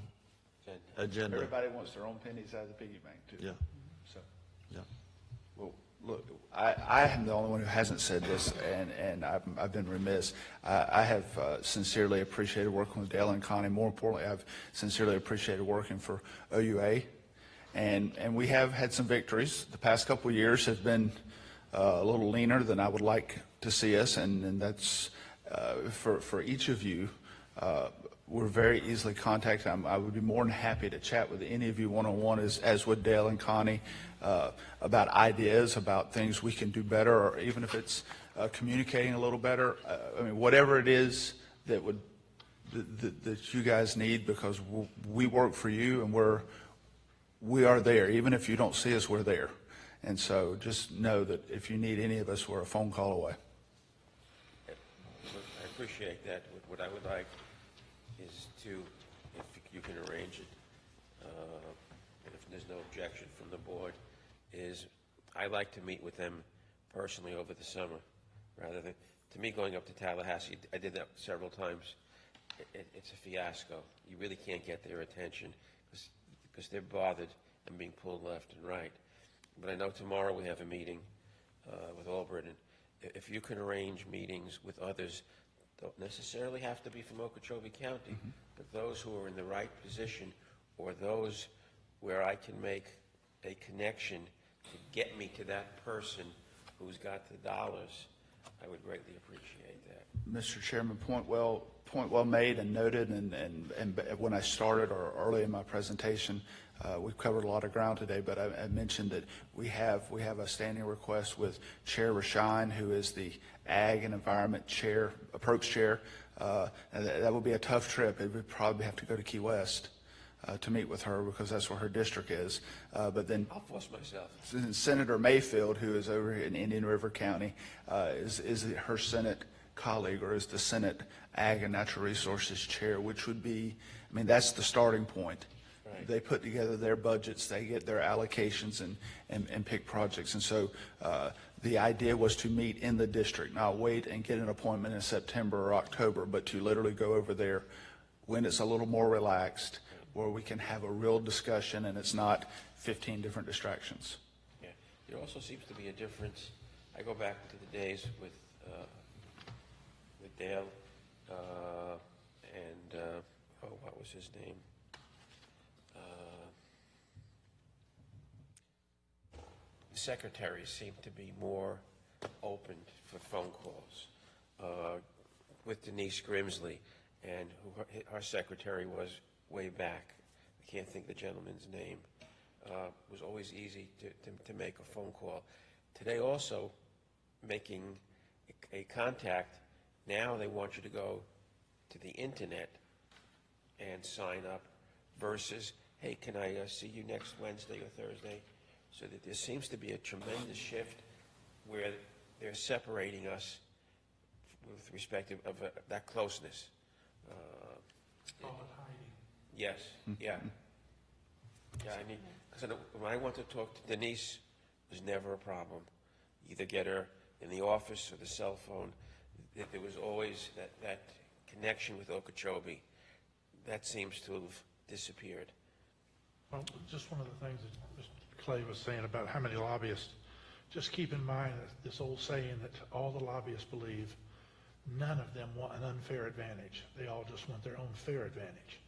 S4: agenda.
S9: Everybody wants their own pennies out of the piggy bank, too.
S4: Yeah,
S9: So,
S4: yeah.
S9: well, look, I am the only one who hasn't said this, and I've been remiss. I have sincerely appreciated working with Dale and Connie. More importantly, I've sincerely appreciated working for OUA. And we have had some victories. The past couple of years have been a little leaner than I would like to see us, and that's for each of you. We're very easily contacted. I would be more than happy to chat with any of you one-on-one, as would Dale and Connie, about ideas, about things we can do better, or even if it's communicating a little better. I mean, whatever it is that you guys need, because we work for you, and we are there. Even if you don't see us, we're there. And so just know that if you need any of us, we're a phone call away.
S1: I appreciate that. What I would like is to, if you can arrange it, and if there's no objection from the board, is I like to meet with them personally over the summer, rather than, to me, going up to Tallahassee. I did that several times. It's a fiasco. You really can't get their attention because they're bothered and being pulled left and right. But I know tomorrow we have a meeting with Albritton. If you can arrange meetings with others, don't necessarily have to be from Okeechobee County, but those who are in the right position, or those where I can make a connection to get me to that person who's got the dollars, I would greatly appreciate that.
S9: Mr. Chairman, point well made and noted. And when I started, or early in my presentation, we've covered a lot of ground today, but I mentioned that we have a standing request with Chair Rashine, who is the Ag and Environment Chair, Approach Chair. And that would be a tough trip. It would probably have to go to Key West. to meet with her because that's where her district is. But then
S1: I'll force myself.
S9: Senator Mayfield, who is over in Indian River County, is her Senate colleague, or is the Senate Ag and Natural Resources Chair, which would be, I mean, that's the starting point.
S1: Right.
S9: They put together their budgets, they get their allocations and pick projects. And so the idea was to meet in the district, not wait and get an appointment in September or October, but to literally go over there when it's a little more relaxed, where we can have a real discussion and it's not 15 different distractions.
S1: Yeah, there also seems to be a difference. I go back to the days with Dale and what was his name? The secretaries seem to be more open for phone calls. With Denise Grimsley, and who our secretary was way back. I can't think the gentleman's name. Was always easy to make a phone call. Today also, making a contact, now they want you to go to the internet and sign up versus, hey, can I see you next Wednesday or Thursday? So that there seems to be a tremendous shift where they're separating us with respect of that closeness. Yes, yeah. Yeah, I mean, because when I want to talk to Denise, it was never a problem. Either get her in the office or the cell phone. There was always that connection with Okeechobee. That seems to have disappeared.
S3: Well, just one of the things that Mr. Clay was saying about how many lobbyists, just keep in mind that this old saying that all the lobbyists believe, none of them want an unfair advantage. They all just want their own fair advantage.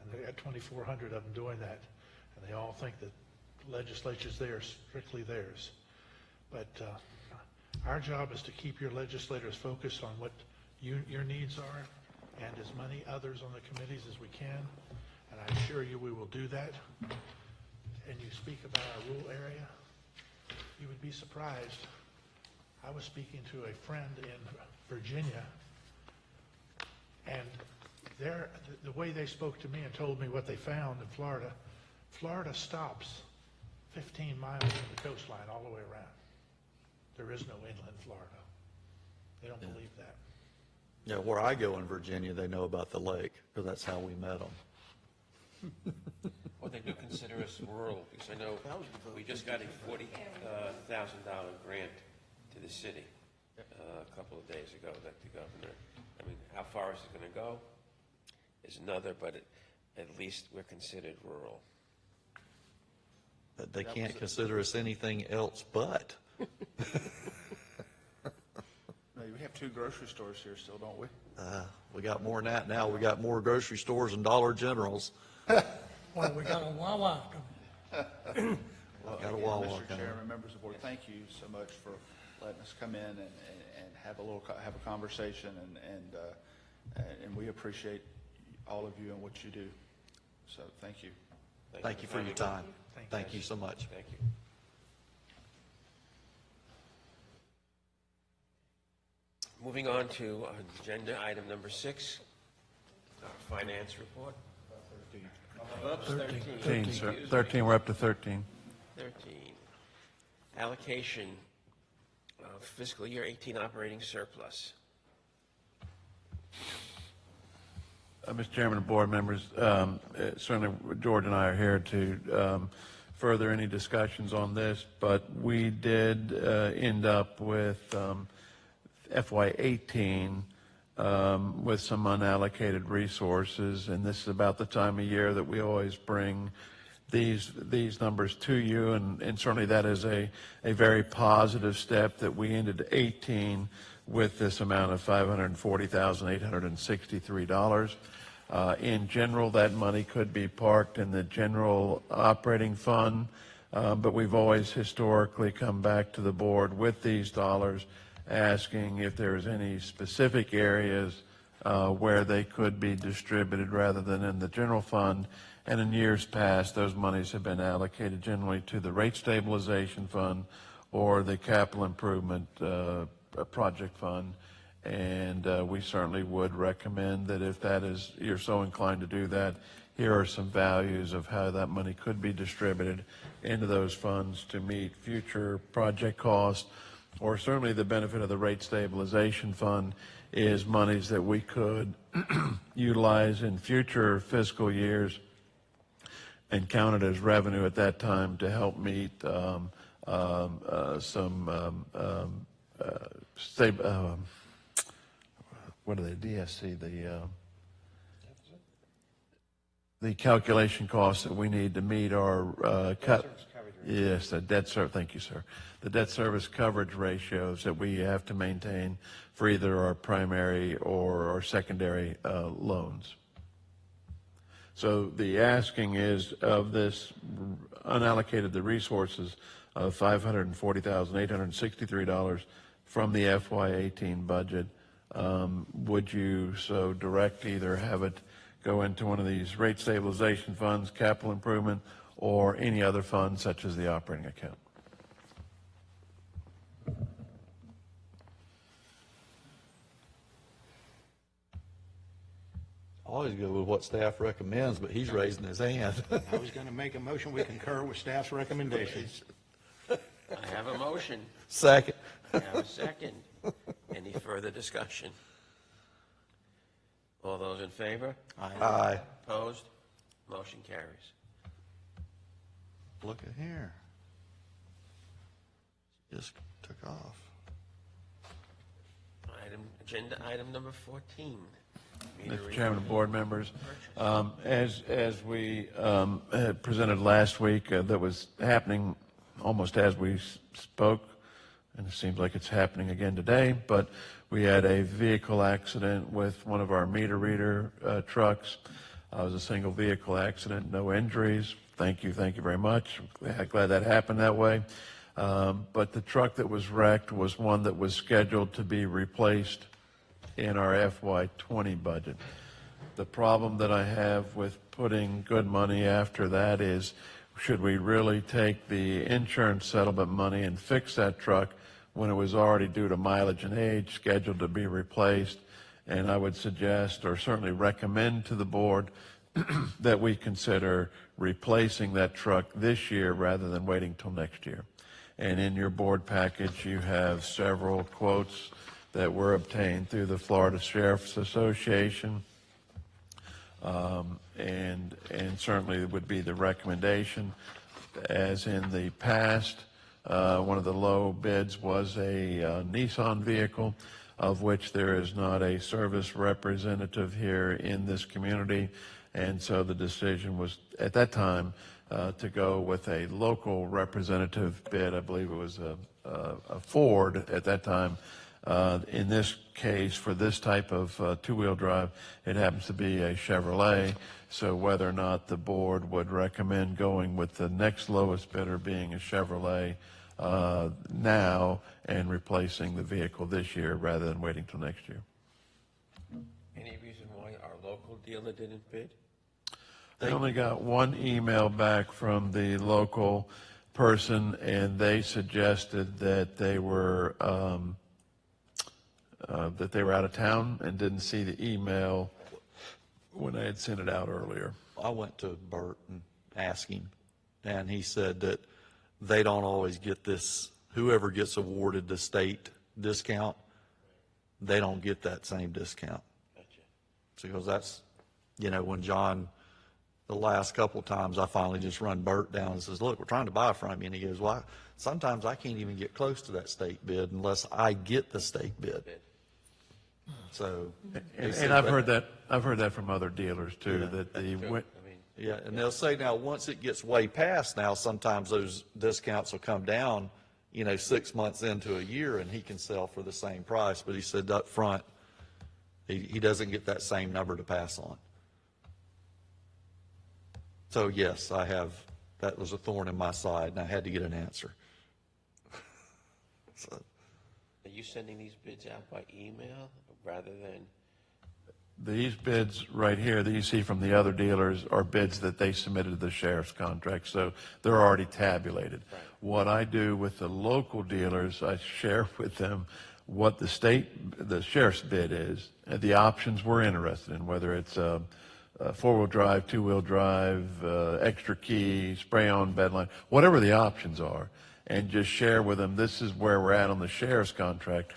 S3: And they got 2,400 of them doing that. And they all think that the legislature's there, strictly theirs. But our job is to keep your legislators focused on what your needs are, and as many others on the committees as we can. And I assure you we will do that. And you speak about our rural area, you would be surprised. I was speaking to a friend in Virginia, and the way they spoke to me and told me what they found in Florida, Florida stops 15 miles from the coastline all the way around. There is no inland Florida. They don't believe that.
S4: Yeah, where I go in Virginia, they know about the lake, because that's how we met them.
S1: Well, they do consider us rural, because I know we just got a $40,000 grant to the city a couple of days ago that the governor, I mean, how far is it going to go is another, but at least we're considered rural.
S4: But they can't consider us anything else but.
S9: We have 2 grocery stores here still, don't we?
S4: We got more than that now. We got more grocery stores and Dollar Generals.
S2: Well, we got a Wawa coming.
S4: Got a Wawa
S9: Mr.
S4: coming.
S9: Chairman, members of the board, thank you so much for letting us come in and have a conversation, and we appreciate all of you and what you do. So thank you.
S4: Thank you for your time. Thank you so much.
S1: Thank you. Moving on to agenda item number 6, our finance report. Oops,
S5: 13, sir.
S1: Excuse me.
S5: 13, we're up to 13.
S1: 13. Allocation of fiscal year 18 operating surplus.
S5: Mr. Chairman and board members, certainly George and I are here to further any discussions on this, but we did end up with FY18 with some unallocated resources, and this is about the time of year that we always bring these numbers to you, and certainly that is a very positive step that we ended 18 with this amount of $540,863. In general, that money could be parked in the general operating fund, but we've always historically come back to the board with these dollars asking if there's any specific areas where they could be distributed rather than in the general fund. And in years past, those monies have been allocated generally to the rate stabilization fund or the capital improvement project fund. And we certainly would recommend that if that is, you're so inclined to do that, here are some values of how that money could be distributed into those funds to meet future project costs, or certainly the benefit of the rate stabilization fund is monies that we could utilize in future fiscal years and count it as revenue at that time to help meet what are they, DSC, the calculation costs that we need to meet our yes, the debt service, thank you, sir. The debt service coverage ratios that we have to maintain for either our primary or our secondary loans. So the asking is of this unallocated the resources of $540,863 from the FY18 budget. Would you so direct either have it go into one of these rate stabilization funds, capital improvement, or any other fund such as the operating account?
S4: Always go with what staff recommends, but he's raising his hand.
S6: I was going to make a motion, we concur with staff's recommendations.
S1: I have a motion.
S4: Second.
S1: I have a second. Any further discussion? All those in favor?
S4: Aye.
S1: Opposed? Motion carries.
S4: Look at here. Just took off.
S1: Agenda item number 14.
S5: Mr. Chairman and board members, as we had presented last week, that was happening almost as we spoke, and it seems like it's happening again today, but we had a vehicle accident with one of our meter reader trucks. It was a single vehicle accident, no injuries. Thank you very much. Glad that happened that way. But the truck that was wrecked was one that was scheduled to be replaced in our FY20 budget. The problem that I have with putting good money after that is, should we really take the insurance settlement money and fix that truck when it was already due to mileage and age, scheduled to be replaced? And I would suggest, or certainly recommend to the board, that we consider replacing that truck this year rather than waiting till next year. And in your board package, you have several quotes that were obtained through the Florida Sheriff's Association. And certainly it would be the recommendation, as in the past, one of the low bids was a Nissan vehicle, of which there is not a service representative here in this community. And so the decision was, at that time, to go with a local representative bid. I believe it was a Ford at that time. In this case, for this type of two-wheel drive, it happens to be a Chevrolet. So whether or not the board would recommend going with the next lowest bidder being a Chevrolet now and replacing the vehicle this year rather than waiting till next year.
S1: Any reason why our local dealer didn't bid?
S5: I only got one email back from the local person, and they suggested that they were out of town and didn't see the email when I had sent it out earlier.
S4: I went to Bert and asked him, and he said that they don't always get this, whoever gets awarded the state discount, they don't get that same discount.
S1: Gotcha.
S4: So because that's, when John, the last couple of times, I finally just run Bert down and says, look, we're trying to buy from you. And he goes, well, sometimes I can't even get close to that state bid unless I get the state bid. So,
S5: And I've heard that from other dealers too, that the,
S4: yeah, and they'll say now, once it gets way past now, sometimes those discounts will come down, 6 months into a year, and he can sell for the same price. But he said up front, he doesn't get that same number to pass on. So yes, that was a thorn in my side, and I had to get an answer. So.
S1: Are you sending these bids out by email rather than?
S5: these bids right here that you see from the other dealers are bids that they submitted to the sheriff's contract, so they're already tabulated. What I do with the local dealers, I share with them what the sheriff's bid is, the options we're interested in, whether it's four-wheel drive, two-wheel drive, extra key, spray-on bedline, whatever the options are, and just share with them, this is where we're at on the sheriff's contract.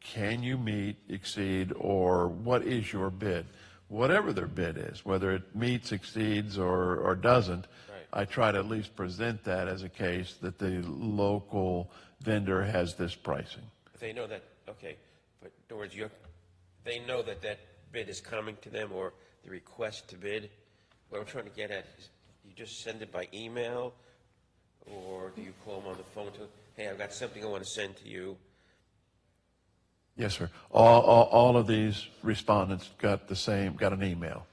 S5: Can you meet, exceed, or what is your bid? Whatever their bid is, whether it meets, exceeds, or doesn't, I try to at least present that as a case that the local vendor has this pricing.
S1: They know that, okay, but in other words, they know that that bid is coming to them, or the request to bid. What I'm trying to get at is, you just send it by email, or do you call them on the phone to, hey, I've got something I want to send to you?
S5: Yes, sir. All of these respondents got an email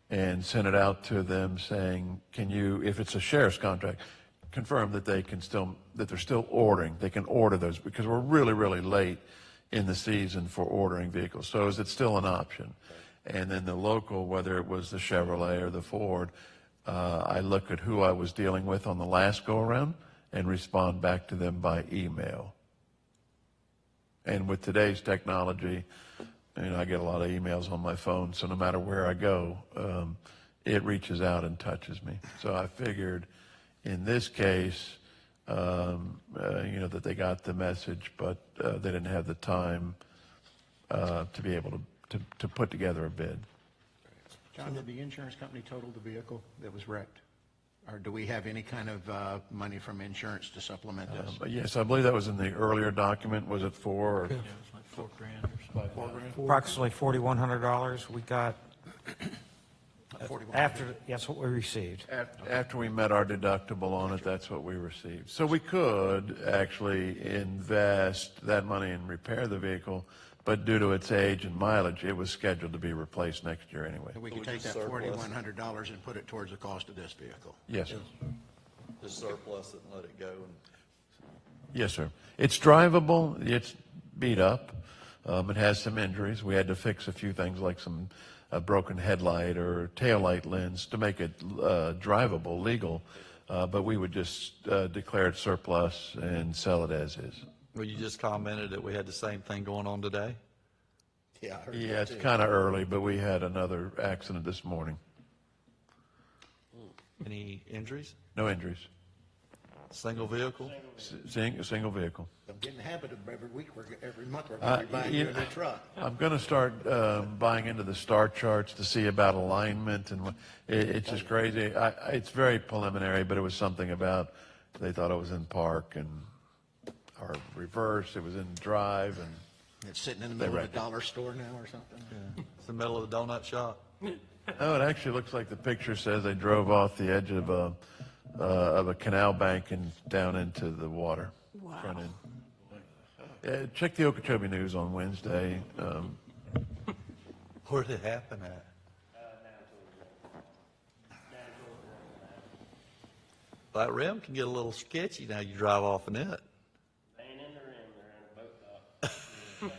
S5: and sent it out to them saying, can you, if it's a sheriff's contract, confirm that they're still ordering. They can order those because we're really, really late in the season for ordering vehicles. So is it still an option? And then the local, whether it was the Chevrolet or the Ford, I look at who I was dealing with on the last go-around and respond back to them by email. And with today's technology, I get a lot of emails on my phone, so no matter where I go, it reaches out and touches me. So I figured in this case, that they got the message, but they didn't have the time to be able to put together a bid.
S6: John, did the insurance company total the vehicle that was wrecked? Or do we have any kind of money from insurance to supplement this?
S5: But yes, I believe that was in the earlier document. Was it $4 or?
S7: Approximately $4,100 we got after, that's what we received.
S5: After we met our deductible on it, that's what we received. So we could actually invest that money and repair the vehicle, but due to its age and mileage, it was scheduled to be replaced next year anyway.
S6: We could take that $4,100 and put it towards the cost of this vehicle.
S5: Yes, sir.
S4: Just surplus it and let it go.
S5: Yes, sir. It's drivable. It's beat up. It has some injuries. We had to fix a few things like a broken headlight or taillight lens to make it drivable, legal. But we would just declare it surplus and sell it as is.
S4: Well, you just commented that we had the same thing going on today?
S6: Yeah, I heard
S5: Yeah,
S6: that
S5: it's
S6: too.
S5: kind of early, but we had another accident this morning.
S4: Any injuries?
S5: No injuries.
S4: Single vehicle?
S5: Single vehicle.
S6: I'm getting the habit of every month we're going to be buying you a new truck.
S5: I'm going to start buying into the star charts to see about alignment, and it's just crazy. It's very preliminary, but it was something about they thought it was in park or reverse. It was in drive, and
S6: It's sitting in the middle of
S5: wrecked
S6: a
S5: it.
S6: dollar store now or something?
S4: It's the middle of the donut shop.
S5: oh, it actually looks like the picture says they drove off the edge of a canal bank and down into the water.
S8: Wow.
S5: Front end. Yeah, check the Okeechobee News on Wednesday.
S4: Where did it happen at? That rim can get a little sketchy now you drive off in it.
S10: They ain't in the rim, they're in a boat dock.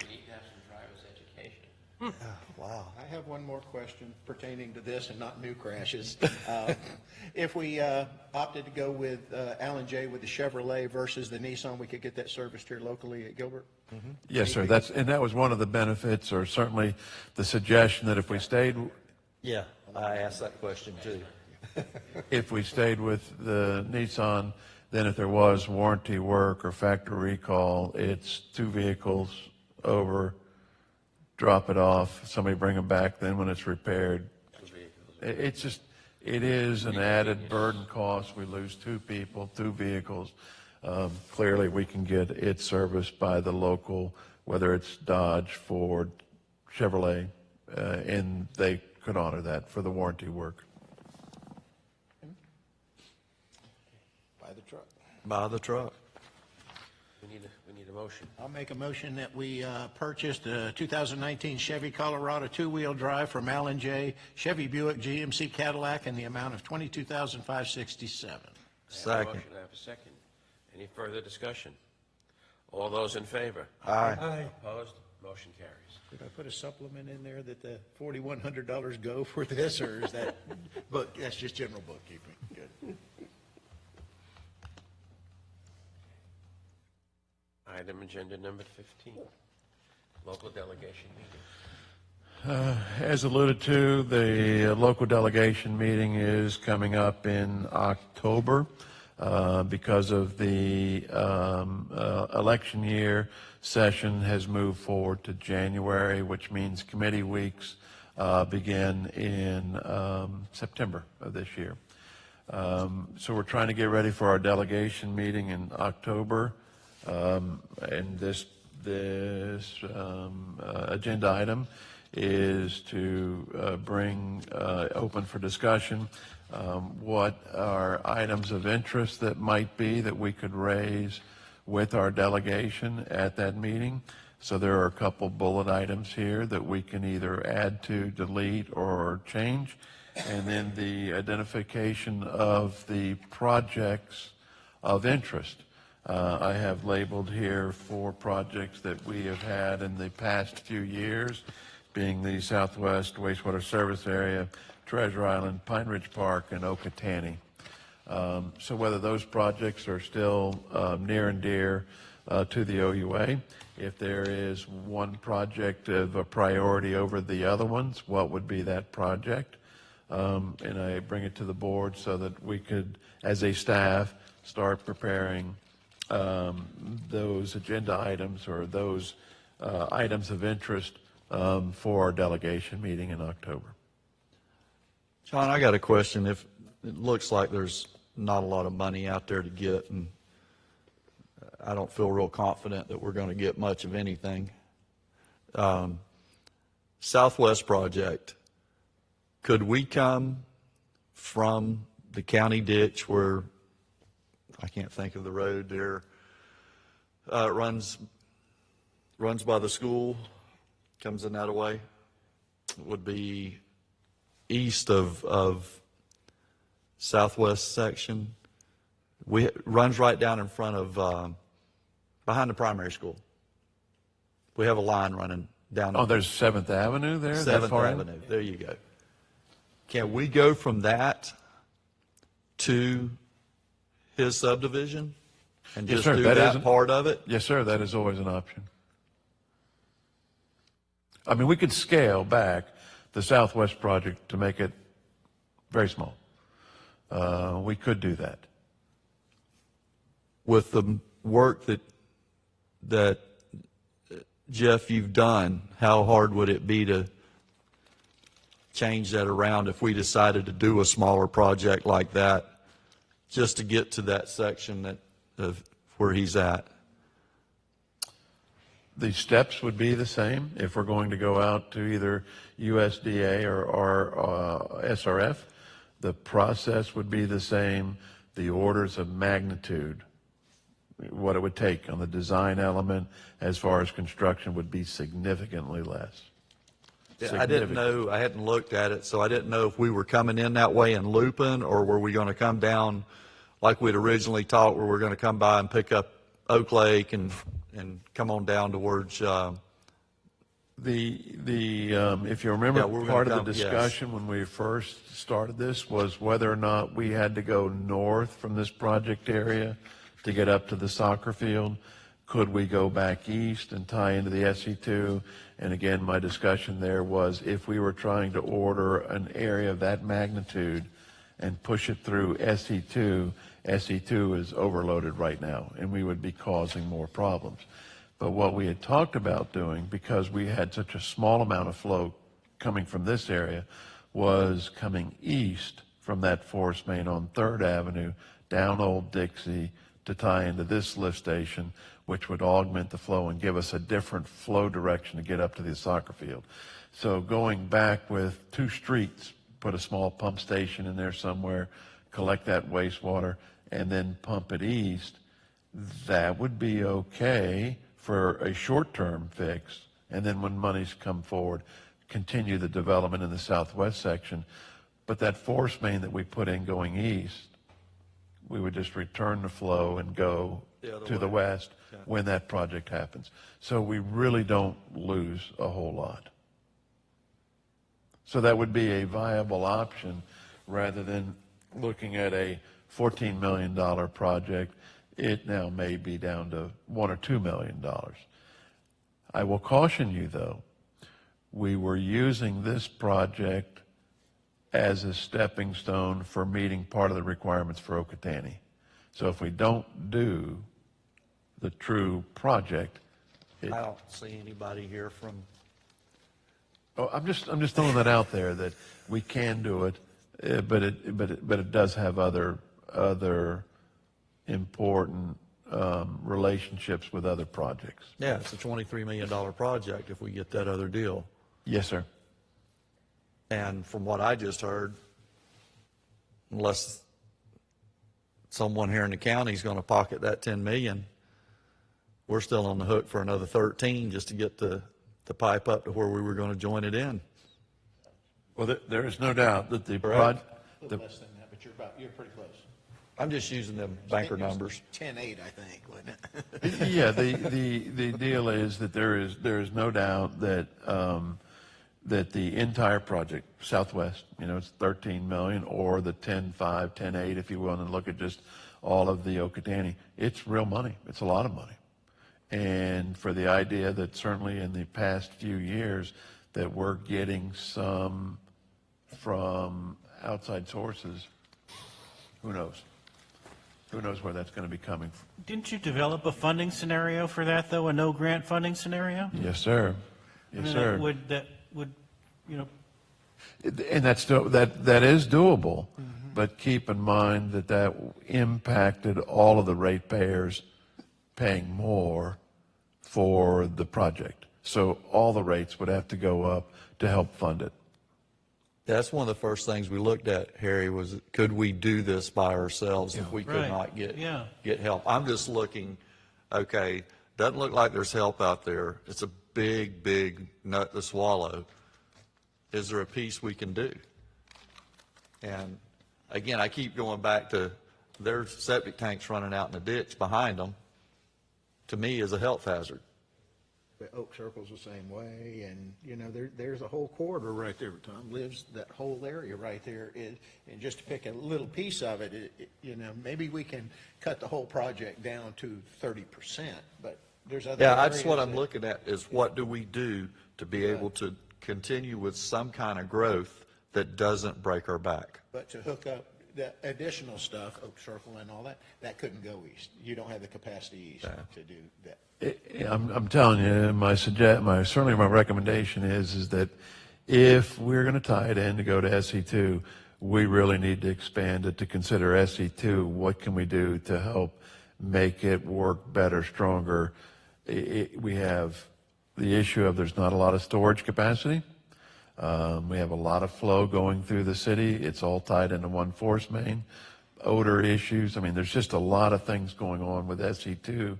S1: You need to have some driver's education.
S4: Wow.
S6: I have one more question pertaining to this and not new crashes. If we opted to go with Alan J. with the Chevrolet versus the Nissan, we could get that serviced here locally at Gilbert?
S5: Yes, sir. That was one of the benefits, or certainly the suggestion that if we stayed
S4: Yeah, I asked that question too.
S5: if we stayed with the Nissan, then if there was warranty work or factory recall, it's two vehicles over, drop it off, somebody bring them back, then when it's repaired. It is an added burden cost. We lose two people, two vehicles. Clearly, we can get it serviced by the local, whether it's Dodge, Ford, Chevrolet, and they could honor that for the warranty work.
S6: Buy the truck.
S4: Buy the truck.
S1: We need a motion.
S6: I'll make a motion that we purchase the 2019 Chevy Colorado two-wheel drive from Alan J. Chevy Buick GMC Cadillac in the amount of $22,567.
S1: I have a
S4: Second.
S1: motion, I have a second. Any further discussion? All those in favor?
S4: Aye.
S1: Opposed? Motion carries.
S6: Did I put a supplement in there that the $4,100 go for this, or is that, but that's just general bookkeeping? Good.
S1: item agenda number 15, local delegation meeting.
S5: As alluded to, the local delegation meeting is coming up in October. Because of the election year, session has moved forward to January, which means committee weeks begin in September of this year. So we're trying to get ready for our delegation meeting in October. And this agenda item is to bring open for discussion what are items of interest that might be that we could raise with our delegation at that meeting. So there are a couple bullet items here that we can either add to, delete, or change. And then the identification of the projects of interest. I have labeled here 4 projects that we have had in the past few years, being the Southwest Wastewater Service Area, Treasure Island, Pine Ridge Park, and Okatani. So whether those projects are still near and dear to the OUA, if there is one project of a priority over the other ones, what would be that project? And I bring it to the board so that we could, as a staff, start preparing those agenda items or those items of interest for our delegation meeting in October.
S4: John, I got a question. If it looks like there's not a lot of money out there to get, and I don't feel real confident that we're going to get much of anything. Southwest project, could we come from the county ditch where, I can't think of the road there, runs by the school, comes in that way, would be east of Southwest section. Runs right down in front of, behind the primary school. We have a line running down.
S5: Oh, there's 7th Avenue there? that
S4: 7th
S5: far in?
S4: Avenue. There you go. Can we go from that to his subdivision and
S5: Yes,
S4: just
S5: sir.
S4: do
S5: That
S4: that
S5: is-
S4: part of it?
S5: Yes, sir, that is always an option. I mean, we could scale back the Southwest project to make it very small. We could do that.
S4: With the work that Jeff, you've done, how hard would it be to change that around if we decided to do a smaller project like that, just to get to that section of where he's at?
S5: The steps would be the same if we're going to go out to either USDA or SRF. The process would be the same. The orders of magnitude, what it would take on the design element as far as construction, would be significantly less.
S4: I didn't know, I hadn't looked at it, so I didn't know if we were coming in that way and looping, or were we going to come down like we'd originally thought, where we're going to come by and pick up Oak Lake and come on down towards.
S5: If you remember,
S4: Yeah, we're gonna
S5: part of
S4: come-
S5: the
S4: yes.
S5: discussion when we first started this was whether or not we had to go north from this project area to get up to the soccer field. Could we go back east and tie into the SE2? And again, my discussion there was if we were trying to order an area of that magnitude and push it through SE2, SE2 is overloaded right now, and we would be causing more problems. But what we had talked about doing, because we had such a small amount of flow coming from this area, was coming east from that forest main on 3rd Avenue, down Old Dixie, to tie into this lift station, which would augment the flow and give us a different flow direction to get up to the soccer field. So going back with 2 streets, put a small pump station in there somewhere, collect that wastewater, and then pump it east, that would be okay for a short-term fix. And then when monies come forward, continue the development in the southwest section. But that force main that we put in going east, we would just return the flow and go to the west when that project happens. So we really don't lose a whole lot. So that would be a viable option rather than looking at a $14 million project it now may be down to $1 or $2 million. I will caution you, though, we were using this project as a stepping stone for meeting part of the requirements for Okatani. So if we don't do the true project,
S4: I don't see anybody here from,
S5: I'm just throwing that out there that we can do it, but it does have other important relationships with other projects.
S4: yeah, it's a $23 million project if we get that other deal.
S5: Yes, sir.
S4: And from what I just heard, unless someone here in the county is going to pocket that 10 million, we're still on the hook for another 13 just to get the pipe up to where we were going to join it in.
S5: Well, there is no doubt that the
S4: Correct.
S6: A little less than that, but you're pretty close.
S4: I'm just using them banker numbers.
S6: 10.8, I think, wasn't it?
S5: Yeah, the deal is that there is no doubt that that the entire project, Southwest, it's 13 million, or the 10.5, 10.8, if you will, and look at just all of the Okatani, it's real money. It's a lot of money. And for the idea that certainly in the past few years that we're getting some from outside sources, who knows? Who knows where that's going to be coming from?
S11: Didn't you develop a funding scenario for that, though, a no-grant funding scenario?
S5: Yes, sir. Yes, sir.
S11: That would,
S5: And that is doable, but keep in mind that impacted all of the ratepayers paying more for the project. So all the rates would have to go up to help fund it.
S4: That's one of the first things we looked at, Harry, was could we do this by ourselves if we could
S11: Right.
S4: not get
S11: Yeah.
S4: help? I'm just looking, okay, doesn't look like there's help out there. It's a big, big nut to swallow. Is there a piece we can do? And again, I keep going back to their septic tanks running out in the ditch behind them, to me, is a health hazard.
S6: But Oak Circle's the same way, and, there's a whole corridor right there, Tom lives, that whole area right there is, and just to pick a little piece of it, maybe we can cut the whole project down to 30%, but there's other
S4: Yeah,
S6: areas
S4: that's what I'm
S6: that-
S4: looking at, is what do we do to be able to continue with some kind of growth that doesn't break our back?
S6: But to hook up that additional stuff, Oak Circle and all that, that couldn't go east. You don't have the capacity east to do that.
S5: I'm telling you, certainly my recommendation is that if we're going to tie it in to go to SE2, we really need to expand it to consider SE2. What can we do to help make it work better, stronger? We have the issue of there's not a lot of storage capacity. We have a lot of flow going through the city. It's all tied into one force main. Odor issues. I mean, there's just a lot of things going on with SE2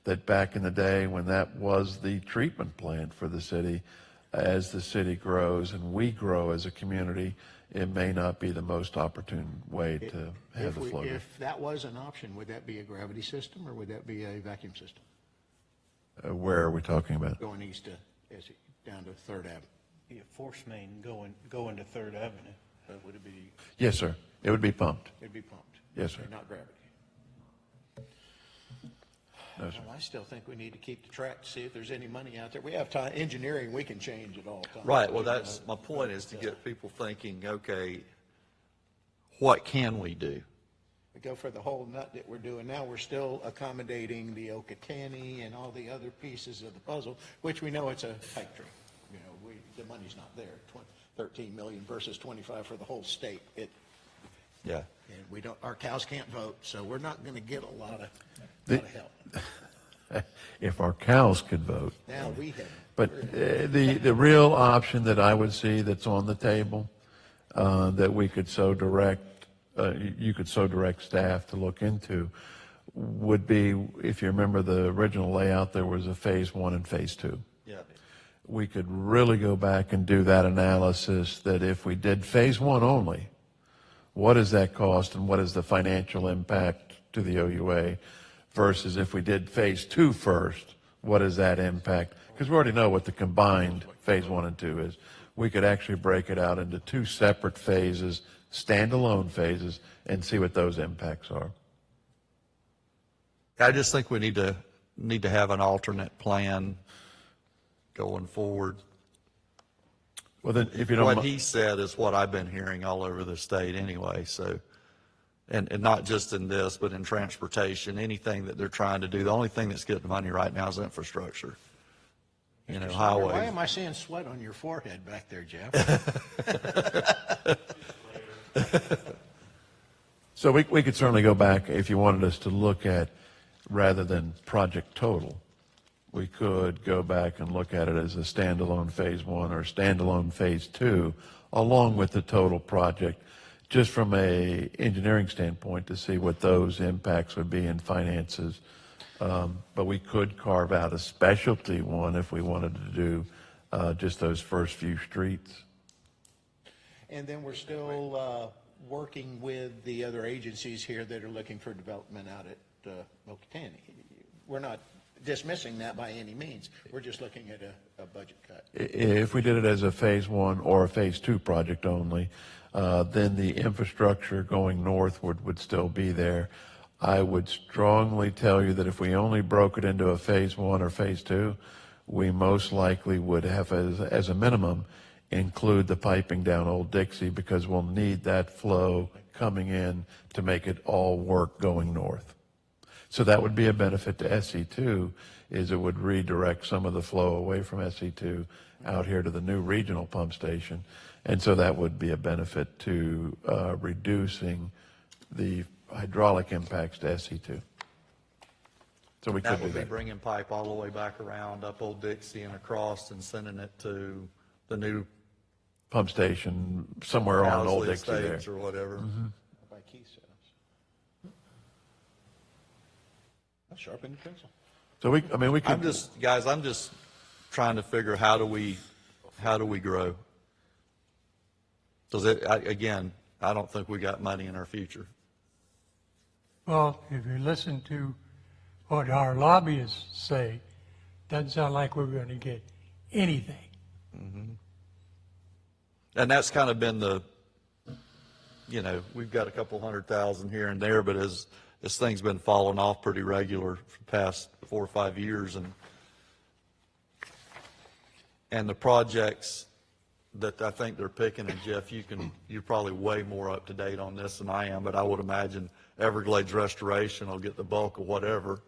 S5: that back in the day when that was the treatment plant for the city, as the city grows and we grow as a community, it may not be the most opportune way to have the flow.
S6: If that was an option, would that be a gravity system or would that be a vacuum system?
S5: Where are we talking about?
S6: Going east to, down to Third Avenue?
S11: be a force main going to Third Avenue.
S6: Would it be,
S5: Yes, sir. It would be pumped.
S6: it'd be pumped?
S5: Yes, sir.
S6: Not gravity?
S5: No, sir.
S6: Well, I still think we need to keep the track to see if there's any money out there. We have time, engineering, we can change at all times.
S4: Right, well, that's, my point is to get people thinking, okay, what can we do?
S6: We go for the whole nut that we're doing now. We're still accommodating the Okatani and all the other pieces of the puzzle, which we know it's a pipe dream. The money's not there. 13 million versus 25 for the whole state.
S4: Yeah.
S6: And we don't, our cows can't vote, so we're not going to get a lot of help.
S5: If our cows could vote.
S6: Now we have.
S5: But the real option that I would see that's on the table, that we could so direct, you could so direct staff to look into, would be, if you remember the original layout, there was a phase 1 and phase 2.
S4: Yeah.
S5: We could really go back and do that analysis, that if we did phase 1 only, what does that cost and what is the financial impact to the OUA, versus if we did phase 2 first, what is that impact? Because we already know what the combined phase 1 and 2 is. We could actually break it out into 2 separate phases, standalone phases, and see what those impacts are.
S4: I just think we need to have an alternate plan going forward.
S5: Well, then, if you don't.
S4: What he said is what I've been hearing all over the state anyway, so, and not just in this, but in transportation, anything that they're trying to do, the only thing that's getting money right now is infrastructure. You know,
S6: Why
S4: highway.
S6: am I seeing sweat on your forehead back there, Jeff?
S5: So we could certainly go back, if you wanted us to look at, rather than project total, we could go back and look at it as a standalone phase one or standalone phase two, along with the total project, just from a engineering standpoint to see what those impacts would be in finances. But we could carve out a specialty one if we wanted to do just those first few streets.
S6: And then we're still working with the other agencies here that are looking for development out at Mokotani. We're not dismissing that by any means. We're just looking at a budget cut.
S5: If we did it as a phase one or a phase two project only, then the infrastructure going northward would still be there. I would strongly tell you that if we only broke it into a phase one or phase two, we most likely would have, as a minimum, include the piping down Old Dixie, because we'll need that flow coming in to make it all work going north. So that would be a benefit to SE2, is it would redirect some of the flow away from SE2 out here to the new regional pump station. And so that would be a benefit to reducing the hydraulic impacts to SE2. So we could
S4: That
S5: do
S4: would be
S5: that.
S4: bringing pipe all the way back around up Old Dixie and across and sending it to the new
S5: Pump station somewhere on Old
S4: Owsley
S5: Dixie there.
S4: Estates or whatever.
S6: By Keith's house. I'll sharpen the pencil.
S5: So we could.
S4: I'm just trying to figure how do we grow? Because again, I don't think we got money in our future.
S12: Well, if you listen to what our lobbyists say, doesn't sound like we're going to get anything.
S4: And that's kind of been we've got a couple 100,000 here and there, but as this thing's been falling off pretty regular for the past 4 or 5 years, and the projects that I think they're picking, and Jeff, you're probably way more up to date on this than I am, but I would imagine Everglades Restoration will get the bulk of whatever.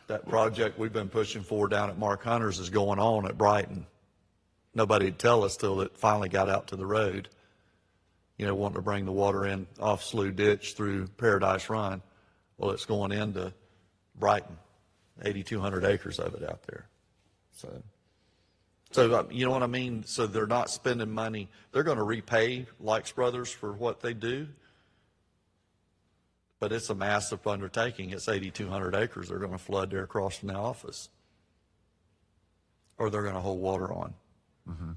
S4: That project we've been pushing for down at Mark Hunter's is going on at Brighton. Nobody'd tell us till it finally got out to the road, wanting to bring the water in off Slough Ditch through Paradise Run. Well, it's going into Brighton, 8,200 acres of it out there. So you know what I mean? So they're not spending money. They're going to repay Likes Brothers for what they do, but it's a massive undertaking. It's 8,200 acres they're going to flood there across from the office, or they're going to hold water on.
S5: Mm-hmm.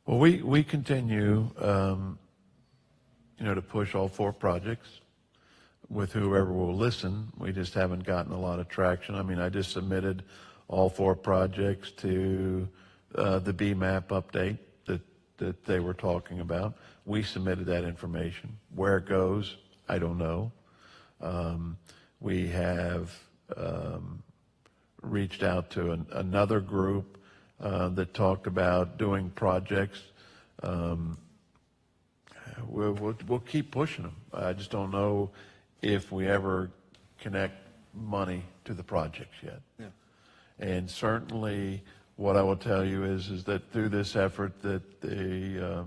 S5: Well, we continue, to push all 4 projects with whoever will listen. We just haven't gotten a lot of traction. I mean, I just submitted all 4 projects to the BMAP update that they were talking about. We submitted that information. Where it goes, I don't know. We have reached out to another group that talked about doing projects. We'll keep pushing them. I just don't know if we ever connect money to the projects yet.
S4: Yeah.
S5: And certainly, what I will tell you is that through this effort that the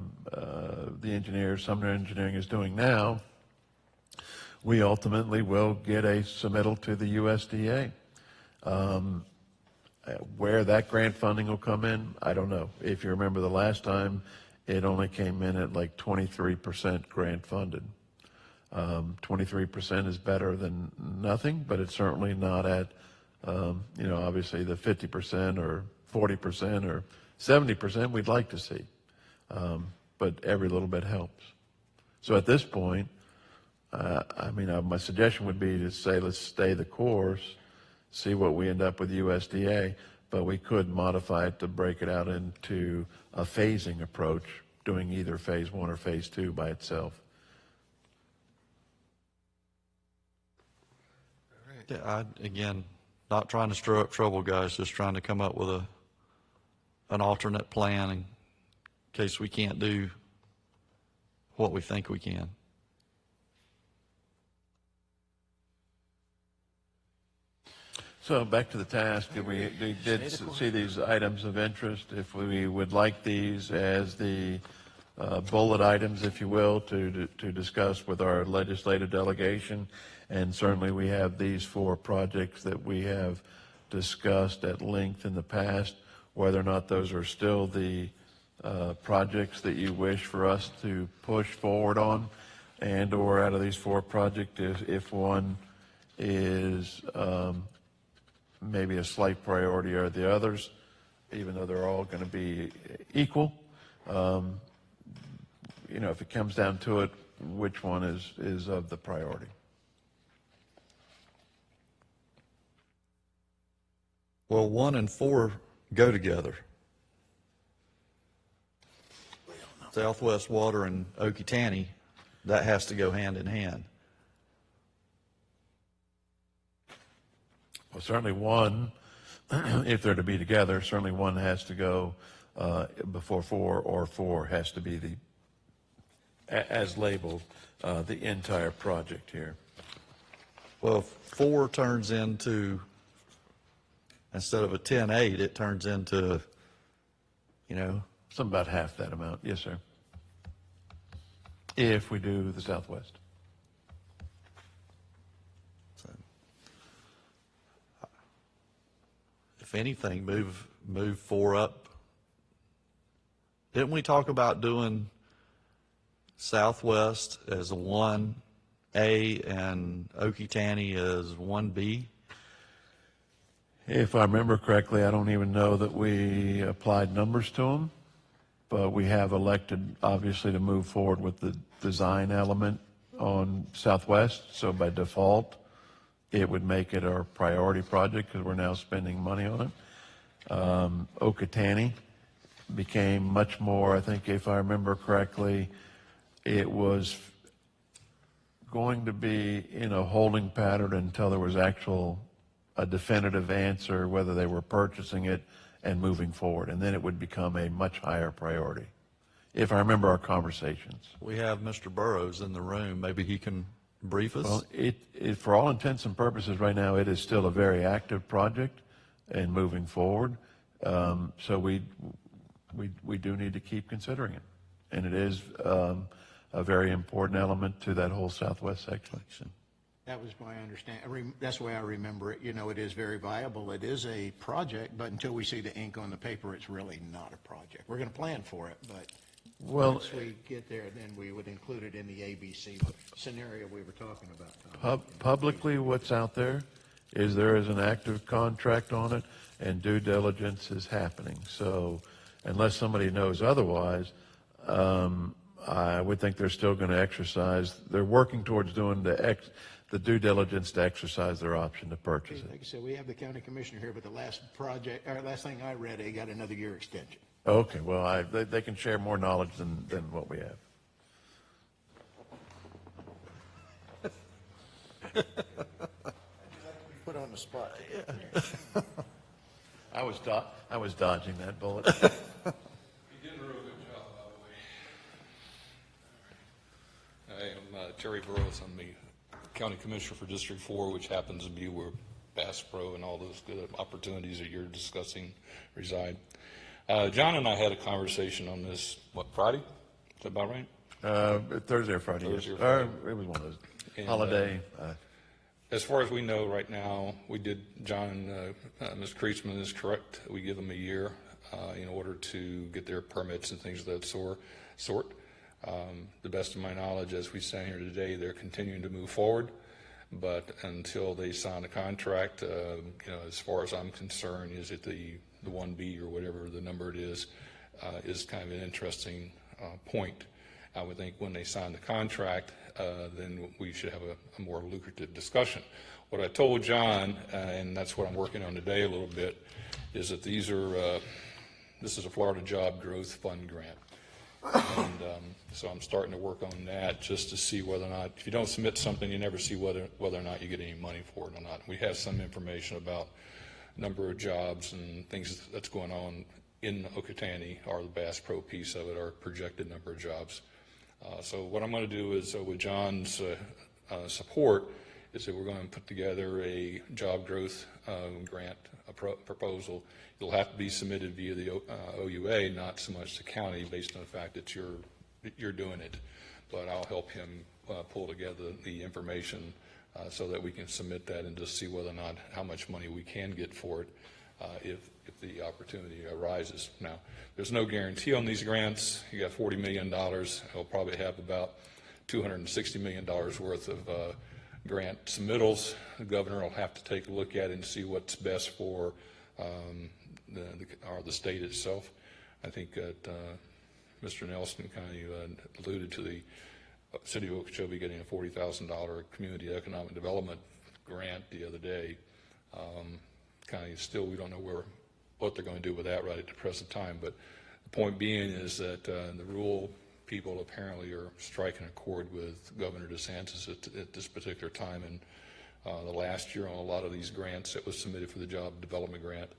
S5: engineers, Sumner Engineering, is doing now, we ultimately will get a submittal to the USDA. Where that grant funding will come in, I don't know. If you remember the last time, it only came in at like 23% grant funded. 23% is better than nothing, but it's certainly not at, obviously the 50% or 40% or 70% we'd like to see. But every little bit helps. So at this point, my suggestion would be to say, let's stay the course, see what we end up with USDA, but we could modify it to break it out into a phasing approach, doing either phase 1 or phase 2 by itself.
S4: Yeah, again, not trying to stir up trouble, guys, just trying to come up with an alternate plan in case we can't do what we think we can.
S5: So back to the task, we did see these items of interest. If we would like these as the bullet items, if you will, to discuss with our legislative delegation. And certainly we have these 4 projects that we have discussed at length in the past, whether or not those are still the projects that you wish for us to push forward on, and or out of these 4 projects, if one is maybe a slight priority or the others, even though they're all going to be equal. You know, if it comes down to it, which one is of the priority?
S4: Well, 1 and 4 go together. Southwest Water and Okeechobee, that has to go hand in hand.
S5: Well, certainly one, if they're to be together, certainly one has to go before 4, or 4 has to be as labeled, the entire project here.
S4: Well, 4 turns into, instead of a 10-8, it turns into, you know.
S5: Something about half that amount, yes, sir. If we do the Southwest.
S4: If anything, move 4 up. Didn't we talk about doing Southwest as a 1A and Okeechobee as 1B?
S5: If I remember correctly, I don't even know that we applied numbers to them, but we have elected, obviously, to move forward with the design element on Southwest. So by default, it would make it our priority project because we're now spending money on it. Okeechobee became much more, I think, if I remember correctly, it was going to be in a holding pattern until there was a definitive answer, whether they were purchasing it and moving forward. And then it would become a much higher priority, if I remember our conversations.
S4: We have Mr. Burrows in the room. Maybe he can brief us.
S5: Well, it for all intents and purposes right now, it is still a very active project and moving forward. So we do need to keep considering it. And it is a very important element to that whole Southwest section.
S6: That was my understanding. That's the way I remember it. You know, it is very viable. It is a project, but until we see the ink on the paper, it's really not a project. We're going to plan for it, but once we get there, then we would include it in the ABC scenario we were talking about.
S5: Publicly, what's out there is an active contract on it, and due diligence is happening. So unless somebody knows otherwise, I would think they're still going to exercise. They're working towards doing the due diligence to exercise their option to purchase it.
S6: Like I said, we have the county commissioner here, but the last thing I read, they got another year extension.
S5: Okay, well, they can share more knowledge than what we have.
S6: Put on the spot.
S5: I was dodging that bullet.
S13: You did a real good job, by the way. I am Terry Burrows. I'm the County Commissioner for District 4, which happens to be where Bass Pro and all those good opportunities that you're discussing reside. John and I had a conversation on this, Friday? Is that about right?
S5: Thursday or Friday.
S13: Thursday or
S5: Friday.
S13: Friday.
S5: It was one of those
S13: And,
S5: holiday.
S13: As far as we know right now, John and Ms. Kreisman is correct. We give them a year in order to get their permits and things of that sort. The best of my knowledge, as we stand here today, they're continuing to move forward. But until they sign a contract, as far as I'm concerned, is it the 1B or whatever the number it is kind of an interesting point. I would think when they sign the contract, then we should have a more lucrative discussion. What I told John, and that's what I'm working on today a little bit, is that this is a Florida Job Growth Fund grant. And so I'm starting to work on that just to see whether or not, if you don't submit something, you never see whether or not you get any money for it or not. We have some information about number of jobs and things that's going on in Okatani, or the Bass Pro piece of it, our projected number of jobs. So what I'm going to do is, with John's support, is that we're going to put together a job growth grant proposal. It'll have to be submitted via the OUA, not so much the county, based on the fact that you're doing it. But I'll help him pull together the information so that we can submit that and just see whether or not how much money we can get for it if the opportunity arises. Now, there's no guarantee on these grants. You got $40 million. He'll probably have about $260 million worth of grant submittals. The governor will have to take a look at it and see what's best for the state itself. I think that Mr. Nelson kind of alluded to the City of Okeechobee getting a $40,000 community economic development grant the other day. Kind of still, we don't know what they're going to do with that right at the present time. But the point being is that the rural people apparently are striking a chord with Governor DeSantis at this particular time. And the last year on a lot of these grants that was submitted for the job development grant,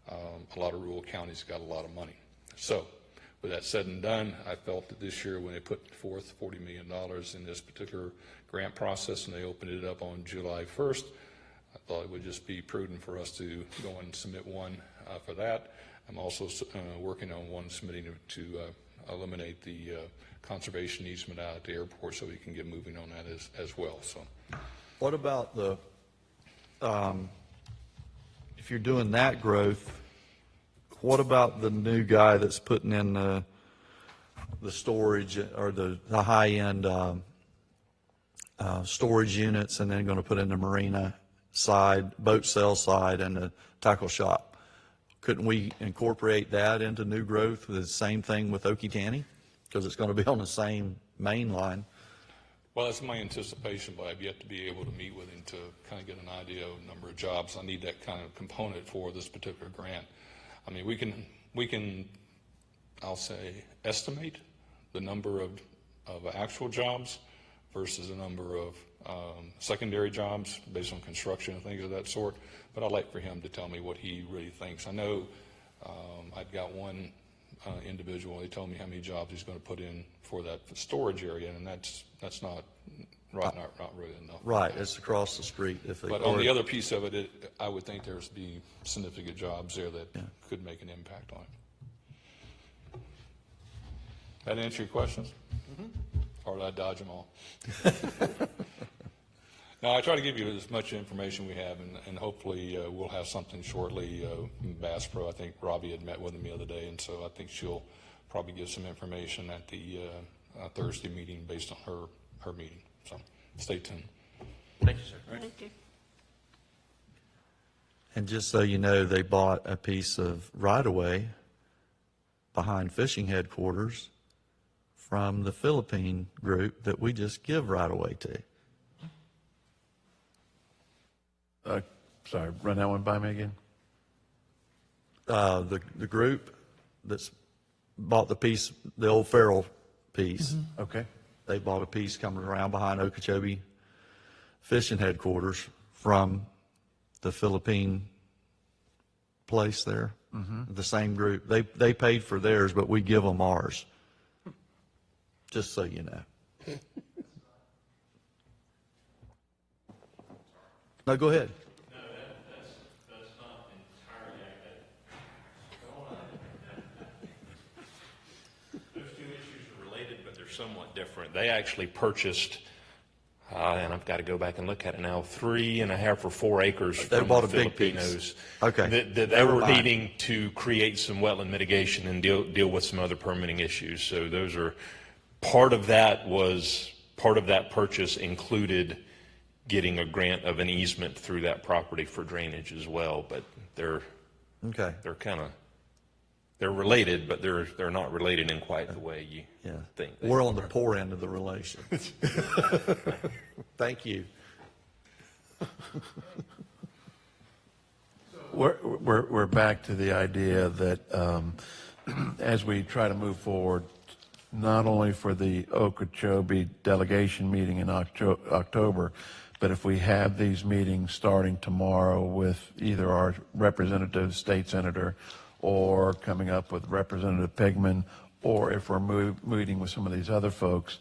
S13: a lot of rural counties got a lot of money. So with that said and done, I felt that this year when they put forth $40 million in this particular grant process and they opened it up on July 1st, I thought it would just be prudent for us to go and submit one for that. I'm also working on one submitting to eliminate the conservation easement out at the airport so we can get moving on that as well. So,
S4: What about if you're doing that growth, what about the new guy that's putting in the storage or the high-end storage units and then going to put in the marina side, boat sale side, and the tackle shop? Couldn't we incorporate that into new growth? The same thing with Okatani, because it's going to be on the same main line.
S13: well, that's my anticipation, but I've yet to be able to meet with him to kind of get an idea of number of jobs. I need that kind of component for this particular grant. I mean, we can, I'll say, estimate the number of actual jobs versus the number of secondary jobs based on construction and things of that sort. But I'd like for him to tell me what he really thinks. I know I've got one individual, he told me how many jobs he's going to put in for that storage area, and that's not really enough.
S4: Right, it's across the street.
S13: But on the other piece of it, I would think there's be significant jobs there that could make an impact on it. That answer your questions? Mm-hmm. Or did I dodge them all? No, I try to give you as much information we have, and hopefully we'll have something shortly. Bass Pro, I think Robbie had met with him the other day, and so I think she'll probably give some information at the Thursday meeting based on her meeting. So stay tuned.
S1: Thank you, sir.
S8: Thank you.
S4: And just so you know, they bought a piece of right-of-way behind fishing headquarters from the Philippine group that we just give right-of-way to.
S5: Sorry, run that one by me again.
S4: The group that's bought the piece, the old Farrell piece.
S5: Okay.
S4: They bought a piece coming around behind Okeechobee fishing headquarters from the Philippine place there. The same group. They paid for theirs, but we give them ours. Just so you know. No, go ahead.
S10: No, that's not entirely accurate. Those two issues are related, but they're somewhat different. They actually purchased, and I've got to go back and look at it now, 3.5 or 4 acres
S4: They
S10: from
S4: bought
S10: the
S4: a big piece.
S10: Filipinos.
S4: Okay.
S10: That they
S4: Never
S10: were
S4: mind.
S10: needing to create some wetland mitigation and deal with some other permitting issues. So those are, part of that purchase included getting a grant of an easement through that property for drainage as well, but they're related, but they're not related in quite the way you think. they
S4: We're on the
S10: are.
S4: poor end of the relation. Thank you.
S5: We're back to the idea that as we try to move forward not only for the Okeechobee delegation meeting in October, but if we have these meetings starting tomorrow with either our representative state senator or coming up with Representative Pigman, or if we're meeting with some of these other folks,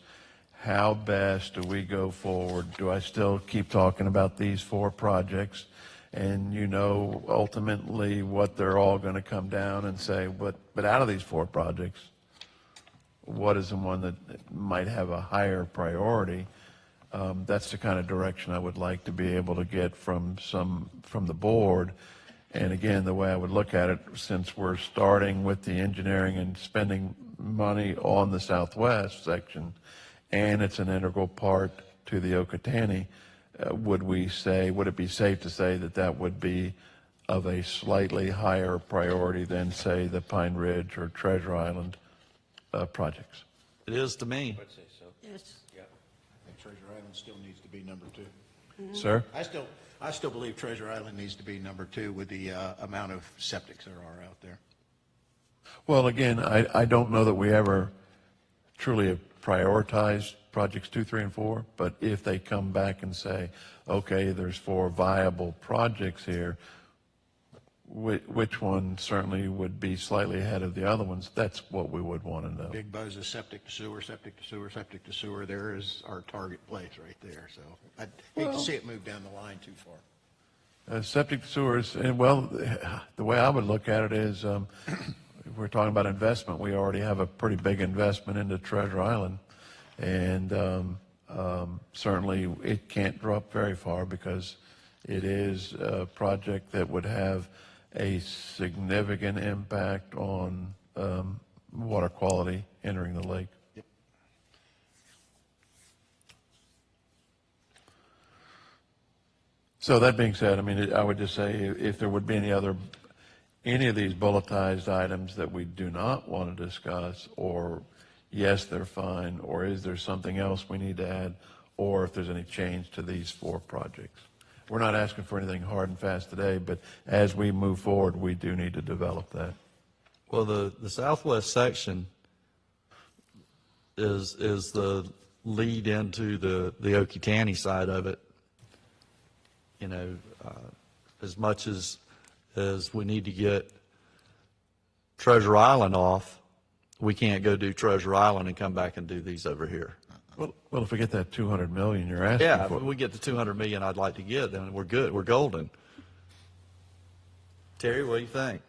S5: how best do we go forward? Do I still keep talking about these 4 projects? And you know ultimately what they're all going to come down and say, but out of these 4 projects, what is the one that might have a higher priority? That's the kind of direction I would like to be able to get from the board. And again, the way I would look at it, since we're starting with the engineering and spending money on the southwest section, and it's an integral part to the Okotanee, would it be safe to say that that would be of a slightly higher priority than, say, the Pine Ridge or Treasure Island projects?
S4: It is to me.
S1: I'd say so.
S8: Yes.
S6: I think Treasure Island still needs to be number 2.
S5: Sir?
S6: I still believe Treasure Island needs to be number 2 with the amount of septics there are out there.
S5: Well, again, I don't know that we ever truly have prioritized projects 2, 3, and 4, but if they come back and say, okay, there's 4 viable projects here, which one certainly would be slightly ahead of the other ones, that's what we would want to know.
S6: Big Buzz is septic to sewer, septic to sewer, septic to sewer. There is our target place right there. So I'd hate to see it move down the line too far.
S5: Septic sewers, and well, the way I would look at it is, if we're talking about investment, we already have a pretty big investment into Treasure Island, and certainly it can't drop very far because it is a project that would have a significant impact on water quality entering the lake.
S6: Yep.
S5: So that being said, I mean, I would just say if there would be any of these bulletized items that we do not want to discuss, or yes, they're fine, or is there something else we need to add, or if there's any change to these 4 projects. We're not asking for anything hard and fast today, but as we move forward, we do need to develop that.
S4: Well, the southwest section is the lead into the Okeechobee side of it. You know, as much as we need to get Treasure Island off, we can't go do Treasure Island and come back and do these over here.
S5: Well, if we get that 200 million you're asking
S4: Yeah,
S5: for.
S4: if we get the 200 million I'd like to get, then we're good. We're golden. Terry, what do you think?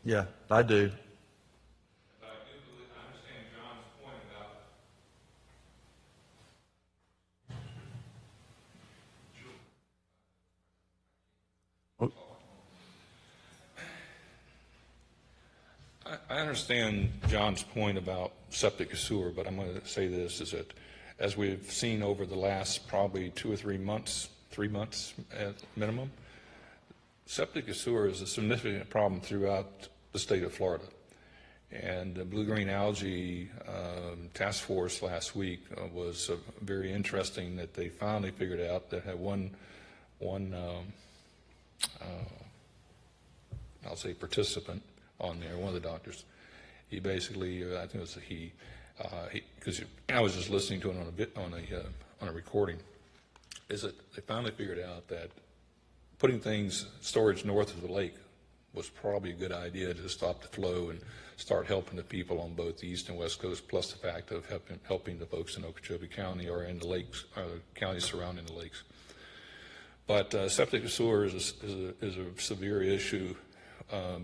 S4: Yeah, I do.
S13: I understand John's point about septic and sewer, but I'm going to say this, is that as we've seen over the last probably 2 or 3 months, 3 months at minimum, septic and sewer is a significant problem throughout the state of Florida. And the blue-green algae task force last week was very interesting that they finally figured out that had one I'll say participant on there, one of the doctors. He basically, I think it was a he, because I was just listening to it on a recording, is that they finally figured out that putting storage north of the lake was probably a good idea to stop the flow and start helping the people on both the east and west coast, plus the fact of helping the folks in Okeechobee County or in the lakes, counties surrounding the lakes. But septic and sewer is a severe issue.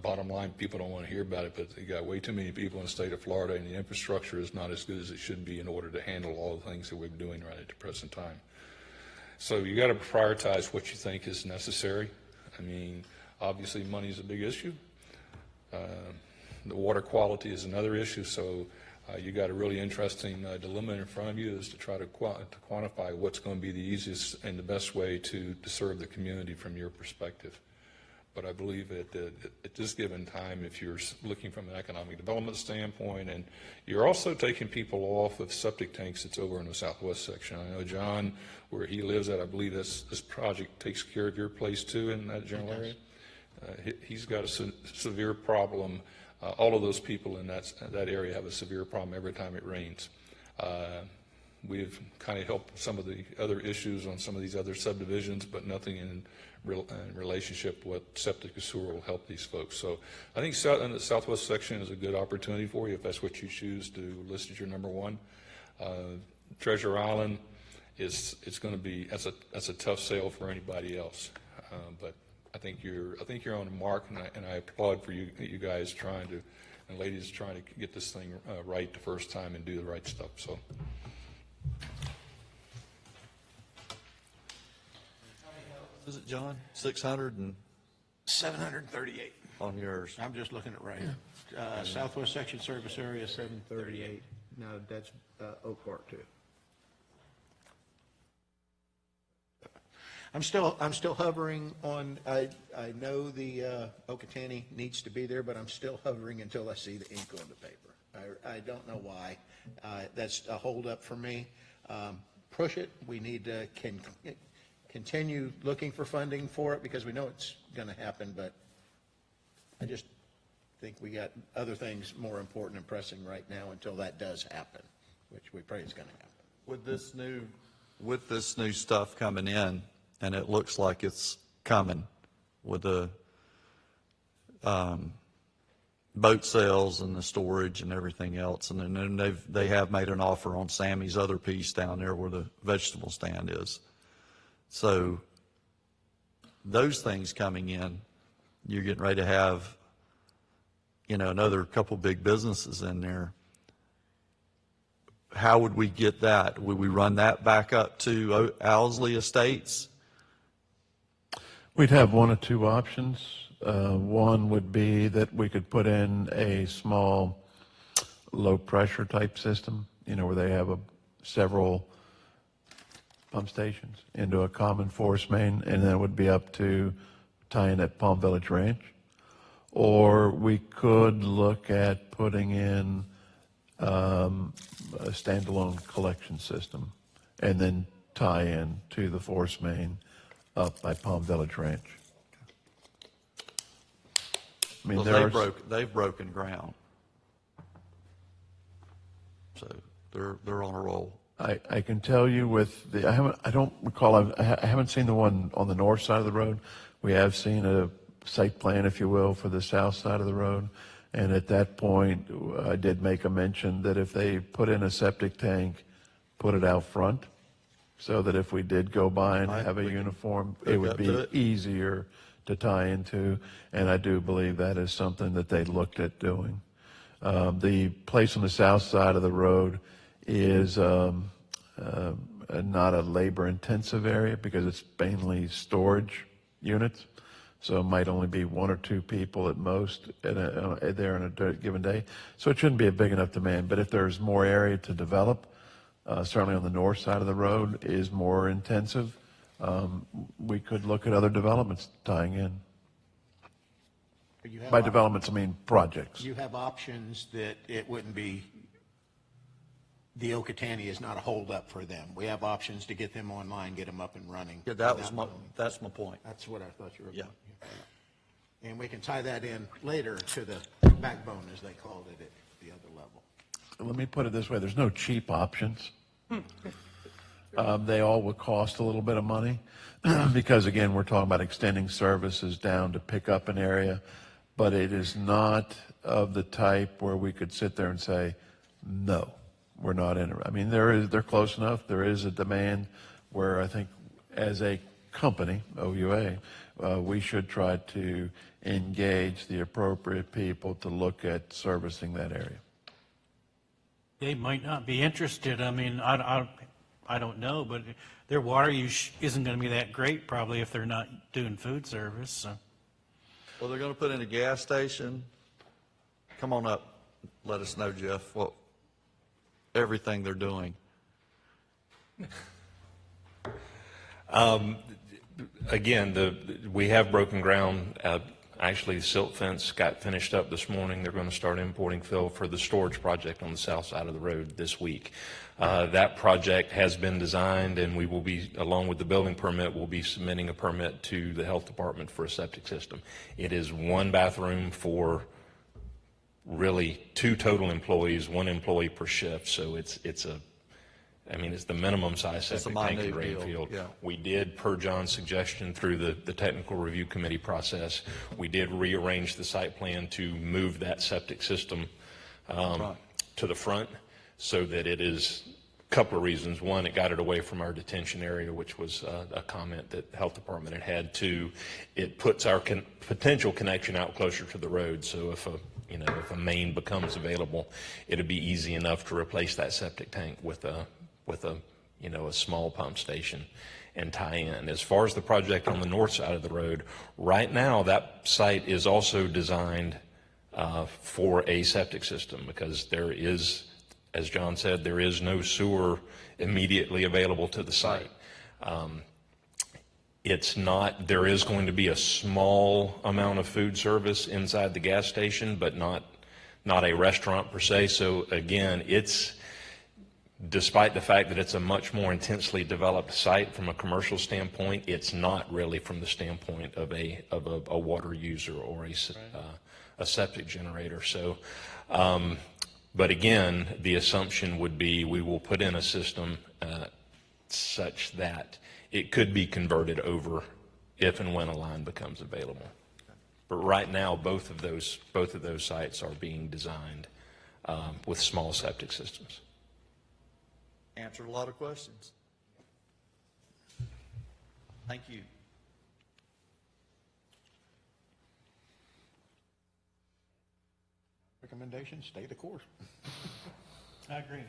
S13: Bottom line, people don't want to hear about it, but they got way too many people in the state of Florida, and the infrastructure is not as good as it should be in order to handle all the things that we're doing right at the present time. So you got to prioritize what you think is necessary. I mean, obviously money is a big issue. The water quality is another issue, so you got a really interesting dilemma in front of you, is to try to quantify what's going to be the easiest and the best way to serve the community from your perspective. But I believe at this given time, if you're looking from an economic development standpoint, and you're also taking people off of septic tanks that's over in the southwest section. I know John, where he lives at, I believe this project takes care of your place too in that general area. He's got a severe problem. All of those people in that area have a severe problem every time it rains. We've kind of helped some of the other issues on some of these other subdivisions, but nothing in relationship with septic or sewer will help these folks. So I think in the southwest section is a good opportunity for you if that's what you choose to list as your number one. Treasure Island it's going to be that's a tough sale for anybody else, but I think you're on the mark, and I applaud for you guys and ladies trying to get this thing right the first time and do the right stuff. So.
S4: Is it, John? 600 and
S6: 738.
S4: on yours?
S6: I'm just looking at right here. Southwest Section Service Area, 738. No, that's Oak Park too. I'm still hovering on, I know the Okatani needs to be there, but I'm still hovering until I see the ink on the paper. I don't know why. That's a holdup for me. Push it. We need to continue looking for funding for it because we know it's going to happen, but I just think we got other things more important and pressing right now until that does happen, which we pray is going to happen.
S4: With this new stuff coming in, and it looks like it's coming with the boat sales and the storage and everything else, and then they have made an offer on Sammy's other piece down there where the vegetable stand is. So those things coming in, you're getting ready to have, another couple big businesses in there. How would we get that? Would we run that back up to Owsley Estates?
S5: We'd have one or two options. One would be that we could put in a small low pressure type system, where they have several pump stations into a common force main, and then it would be up to tying at Palm Village Ranch. Or we could look at putting in a standalone collection system and then tie in to the force main up by Palm Village Ranch. I mean,
S4: they've broken ground, so they're on a roll.
S5: I can tell you I don't recall, I haven't seen the one on the north side of the road. We have seen a site plan, if you will, for the south side of the road. And at that point, I did make a mention that if they put in a septic tank, put it out front, so that if we did go by and have a uniform, it would be easier to tie into. And I do believe that is something that they looked at doing. The place on the south side of the road is not a labor-intensive area because it's mainly storage units. So it might only be one or two people at most there in a given day. So it shouldn't be a big enough demand. But if there's more area to develop, certainly on the north side of the road is more intensive, we could look at other developments tying in. By developments, I mean projects.
S6: You have options that it wouldn't be, the Okatani is not a holdup for them. We have options to get them online, get them up and running.
S4: Yeah, that's my point.
S6: That's what I thought you were
S4: Yeah.
S6: going. And we can tie that in later to the backbone, as they called it, at the other level.
S5: Let me put it this way, there's no cheap options. They all would cost a little bit of money because, again, we're talking about extending services down to pick up an area, but it is not of the type where we could sit there and say, no, we're not in it. I mean, they're close enough. There is a demand where I think as a company, OUA, we should try to engage the appropriate people to look at servicing that area.
S11: They might not be interested. I mean, I don't know, but their water use isn't going to be that great probably if they're not doing food service. So.
S4: Well, they're going to put in a gas station. Come on up. Let us know, Jeff, everything they're doing.
S10: Again, we have broken ground. Actually, the silt fence got finished up this morning. They're going to start importing fill for the storage project on the south side of the road this week. That project has been designed, and we will be, along with the building permit, we'll be submitting a permit to the health department for a septic system. It is one bathroom for really 2 total employees, 1 employee per shift. So it's the minimum size
S4: It's a
S10: septic tank in
S4: minute deal,
S10: Greenfield.
S4: yeah.
S10: We did, per John's suggestion through the technical review committee process, we did rearrange the site plan to move that septic system to the front so that it is a couple of reasons. One, it got it away from our detention area, which was a comment that the health department had had. 2, it puts our potential connection out closer to the road. So if a main becomes available, it'd be easy enough to replace that septic tank with a small pump station and tie in. As far as the project on the north side of the road, right now that site is also designed for a septic system because there is, as John said, there is no sewer immediately available to the site. There is going to be a small amount of food service inside the gas station, but not a restaurant per se. So again, despite the fact that it's a much more intensely developed site from a commercial standpoint, it's not really from the standpoint of a water user or a septic generator. So, but again, the assumption would be we will put in a system such that it could be converted over if and when a line becomes available. But right now, both of those sites are being designed with small septic systems.
S4: Answered a lot of questions. Thank you.
S6: Recommendation, stay the course.
S11: I agree.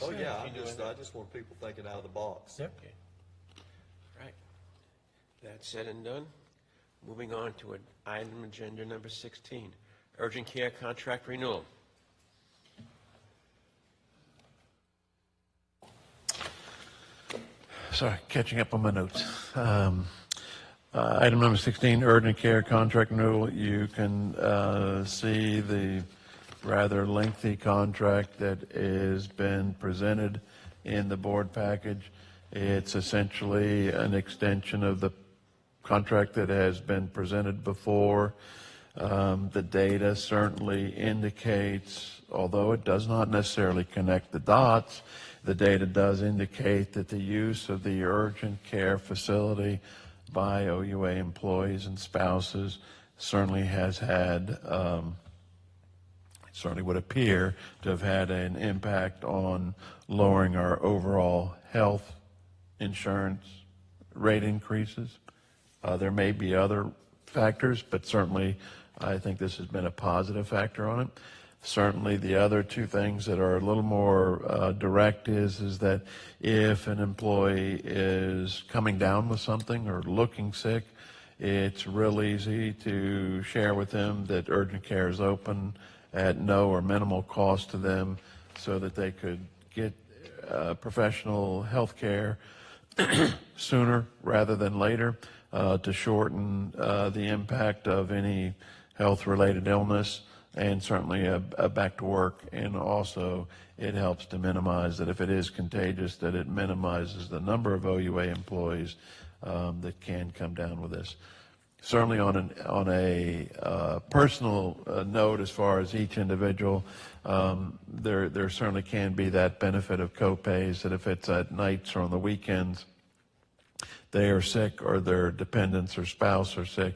S4: Oh, yeah, I just want people thinking out of the box.
S6: Yep.
S1: Right. That said and done, moving on to item agenda number 16, urgent care contract renewal.
S5: Sorry, catching up on my notes. Item number 16, urgent care contract renewal. You can see the rather lengthy contract that has been presented in the board package. It's essentially an extension of the contract that has been presented before. The data certainly indicates, although it does not necessarily connect the dots, the data does indicate that the use of the urgent care facility by OUA employees and spouses certainly has had, certainly would appear to have had an impact on lowering our overall health insurance rate increases. There may be other factors, but certainly I think this has been a positive factor on it. Certainly the other 2 things that are a little more direct is that if an employee is coming down with something or looking sick, it's real easy to share with them that urgent care is open at no or minimal cost to them so that they could get professional health care sooner rather than later to shorten the impact of any health-related illness and certainly a back to work. And also it helps to minimize that if it is contagious, that it minimizes the number of OUA employees that can come down with this. Certainly on a personal note, as far as each individual, there certainly can be that benefit of co-pays, that if it's at nights or on the weekends, they are sick or their dependents or spouse are sick,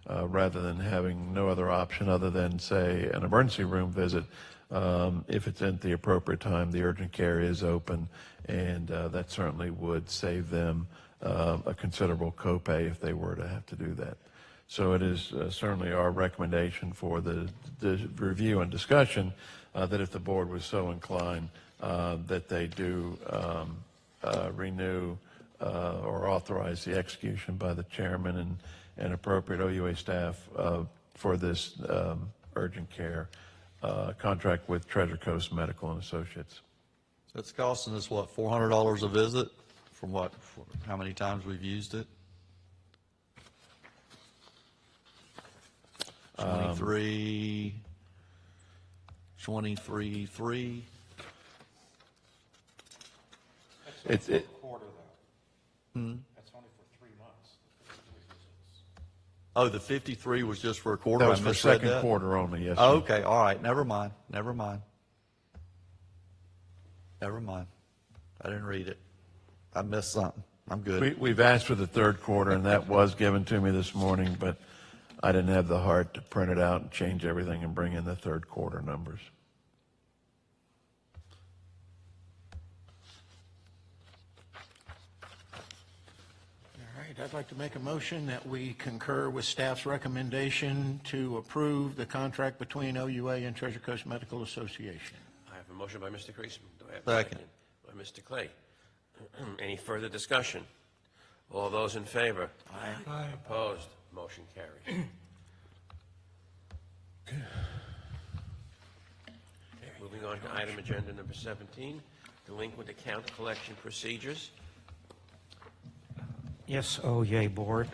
S5: rather than having no other option other than, say, an emergency room visit. If it's at the appropriate time, the urgent care is open, and that certainly would save them a considerable copay if they were to have to do that. So it is certainly our recommendation for the review and discussion that if the board was so inclined, that they do renew or authorize the execution by the chairman and appropriate OUA staff for this urgent care contract with Treasure Coast Medical and Associates.
S4: So it's costing us, what, $400 a visit From what, how many times we've used it? 23, 3.
S5: It's, it,
S7: Quarter, though. That's only for 3 months.
S4: Oh, the 53 was just for a quarter?
S5: that
S4: I
S5: was for
S4: misread
S5: second
S4: that?
S5: quarter only, yes, sir.
S4: Oh, okay, all right, never mind. I didn't read it. I missed something. I'm good.
S5: We've asked for the third quarter, and that was given to me this morning, but I didn't have the heart to print it out and change everything and bring in the third quarter numbers.
S6: All right, I'd like to make a motion that we concur with staff's recommendation to approve the contract between OUA and Treasure Coast Medical Association.
S1: I have a motion by Mr. Creasman. Do I have a
S4: Second.
S1: second? By Mr. Clay. Any further discussion? All those in favor?
S12: Aye.
S1: Opposed? Motion carries. Okay, moving on to item agenda number 17, delinquent account collection procedures.
S7: Yes, yay, Board.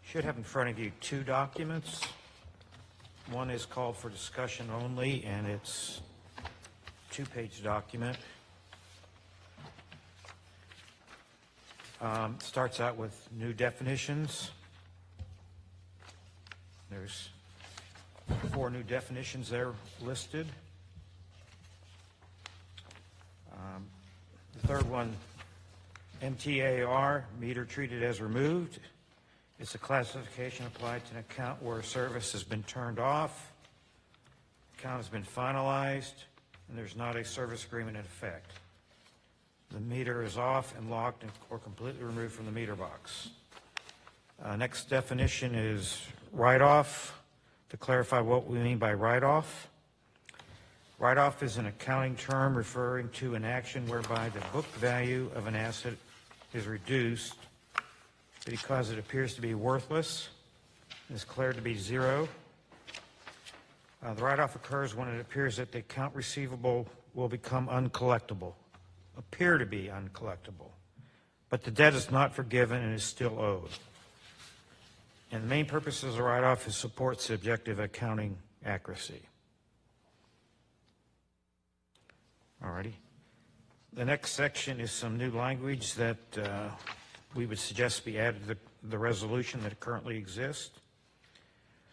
S7: Should have in front of you 2 documents. One is called for discussion only, and it's a 2-page document. Starts out with new definitions. There's 4 new definitions there listed. The third one, MTAR, meter treated as removed. It's a classification applied to an account where a service has been turned off, account has been finalized, and there's not a service agreement in effect. The meter is off and locked or completely removed from the meter box. Next definition is write-off. To clarify what we mean by write-off, write-off is an accounting term referring to an action whereby the book value of an asset is reduced because it appears to be worthless and is declared to be zero. The write-off occurs when it appears that the account receivable will become uncollectible, appear to be uncollectible, but the debt is not forgiven and is still owed. And the main purpose of the write-off is supports the objective accounting accuracy. All righty. The next section is some new language that we would suggest be added to the resolution that currently exists.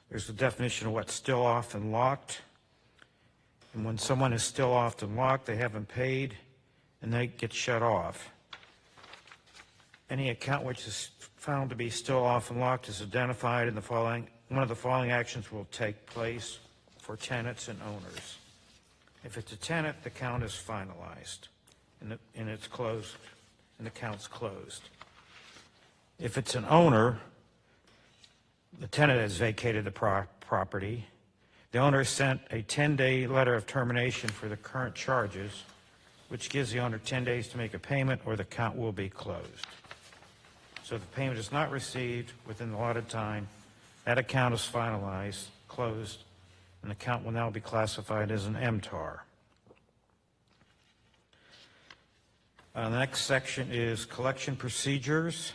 S7: There's the definition of what's still off and locked. And when someone is still off and locked, they haven't paid, and they get shut off. Any account which is found to be still off and locked is identified in the following. One of the following actions will take place for tenants and owners. If it's a tenant, the account is finalized and it's closed, and the account's closed. If it's an owner, the tenant has vacated the property. The owner sent a 10-day letter of termination for the current charges, which gives the owner 10 days to make a payment or the account will be closed. So if the payment is not received within the allotted time, that account is finalized, closed, and the account will now be classified as an MTAR. The next section is collection procedures.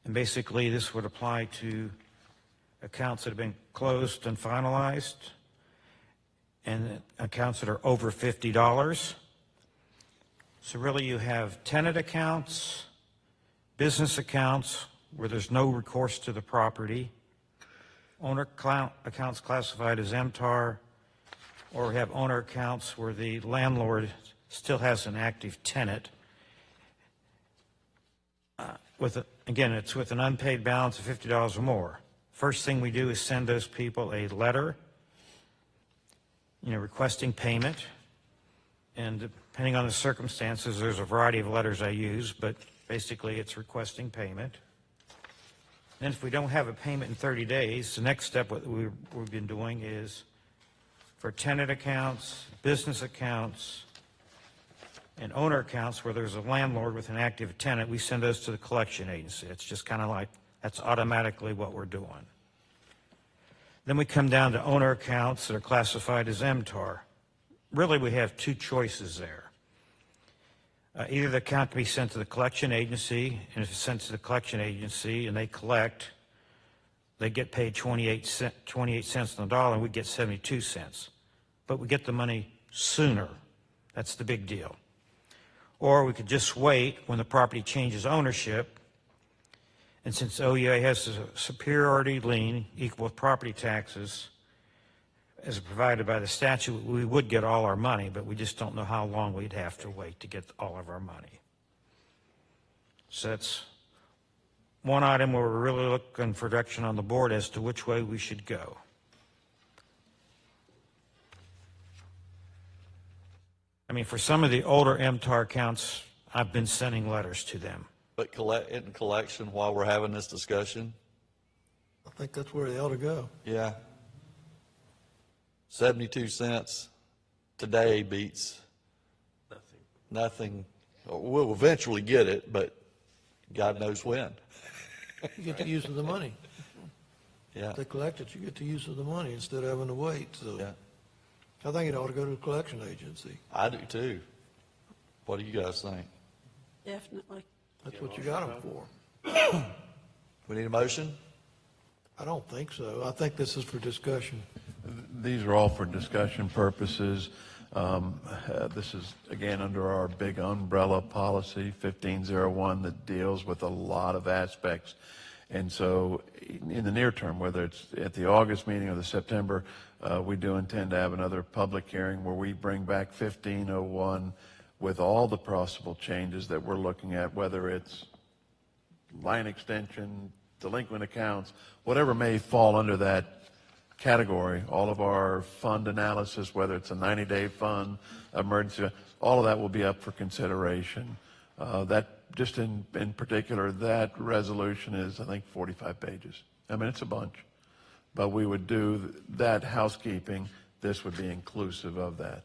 S7: And basically, this would apply to accounts that have been closed and finalized and accounts that are over $50. So really, you have tenant accounts, business accounts where there's no recourse to the property, owner accounts classified as MTAR, or we have owner accounts where the landlord still has an active tenant. Again, it's with an unpaid balance of $50 or more. First thing we do is send those people a letter, requesting payment. And depending on the circumstances, there's a variety of letters I use, but basically it's requesting payment. Then if we don't have a payment in 30 days, the next step what we've been doing is for tenant accounts, business accounts, and owner accounts where there's a landlord with an active tenant, we send those to the collection agency. It's just kind of like, that's automatically what we're doing. Then we come down to owner accounts that are classified as MTAR. Really, we have 2 choices there. Either the account can be sent to the collection agency, and if it's sent to the collection agency and they collect, they get paid 28 cents on the dollar, and we get 72 cents. But we get the money sooner. That's the big deal. Or we could just wait when the property changes ownership, and since OEA has a superiority lien equal with property taxes, as provided by the statute, we would get all our money, but we just don't know how long we'd have to wait to get all of our money. So that's one item where we're really looking for direction on the board as to which way we should go. I mean, for some of the older MTAR accounts, I've been sending letters to them.
S4: But in collection, while we're having this discussion,
S2: I think that's where they ought to go.
S4: yeah, 72 cents today beats nothing. We'll eventually get it, but God knows when.
S2: You get the use of the money.
S4: Yeah,
S2: If they collect it, you get the use of the money instead of having to wait, so.
S4: yeah,
S2: I think it ought to go to the collection agency.
S4: I do too. What do you guys think?
S14: Definitely.
S2: That's what you got them for.
S4: We need a motion?
S2: I don't think so. I think this is for discussion.
S5: These are all for discussion purposes. This is, again, under our big umbrella policy, 1501, that deals with a lot of aspects. And so in the near term, whether it's at the August meeting or the September, we do intend to have another public hearing where we bring back 1501 with all the possible changes that we're looking at, whether it's line extension, delinquent accounts, whatever may fall under that category, all of our fund analysis, whether it's a 90-day fund, emergency, all of that will be up for consideration. That, just in particular, that resolution is, I think, 45 pages. I mean, it's a bunch. But we would do that housekeeping. This would be inclusive of that.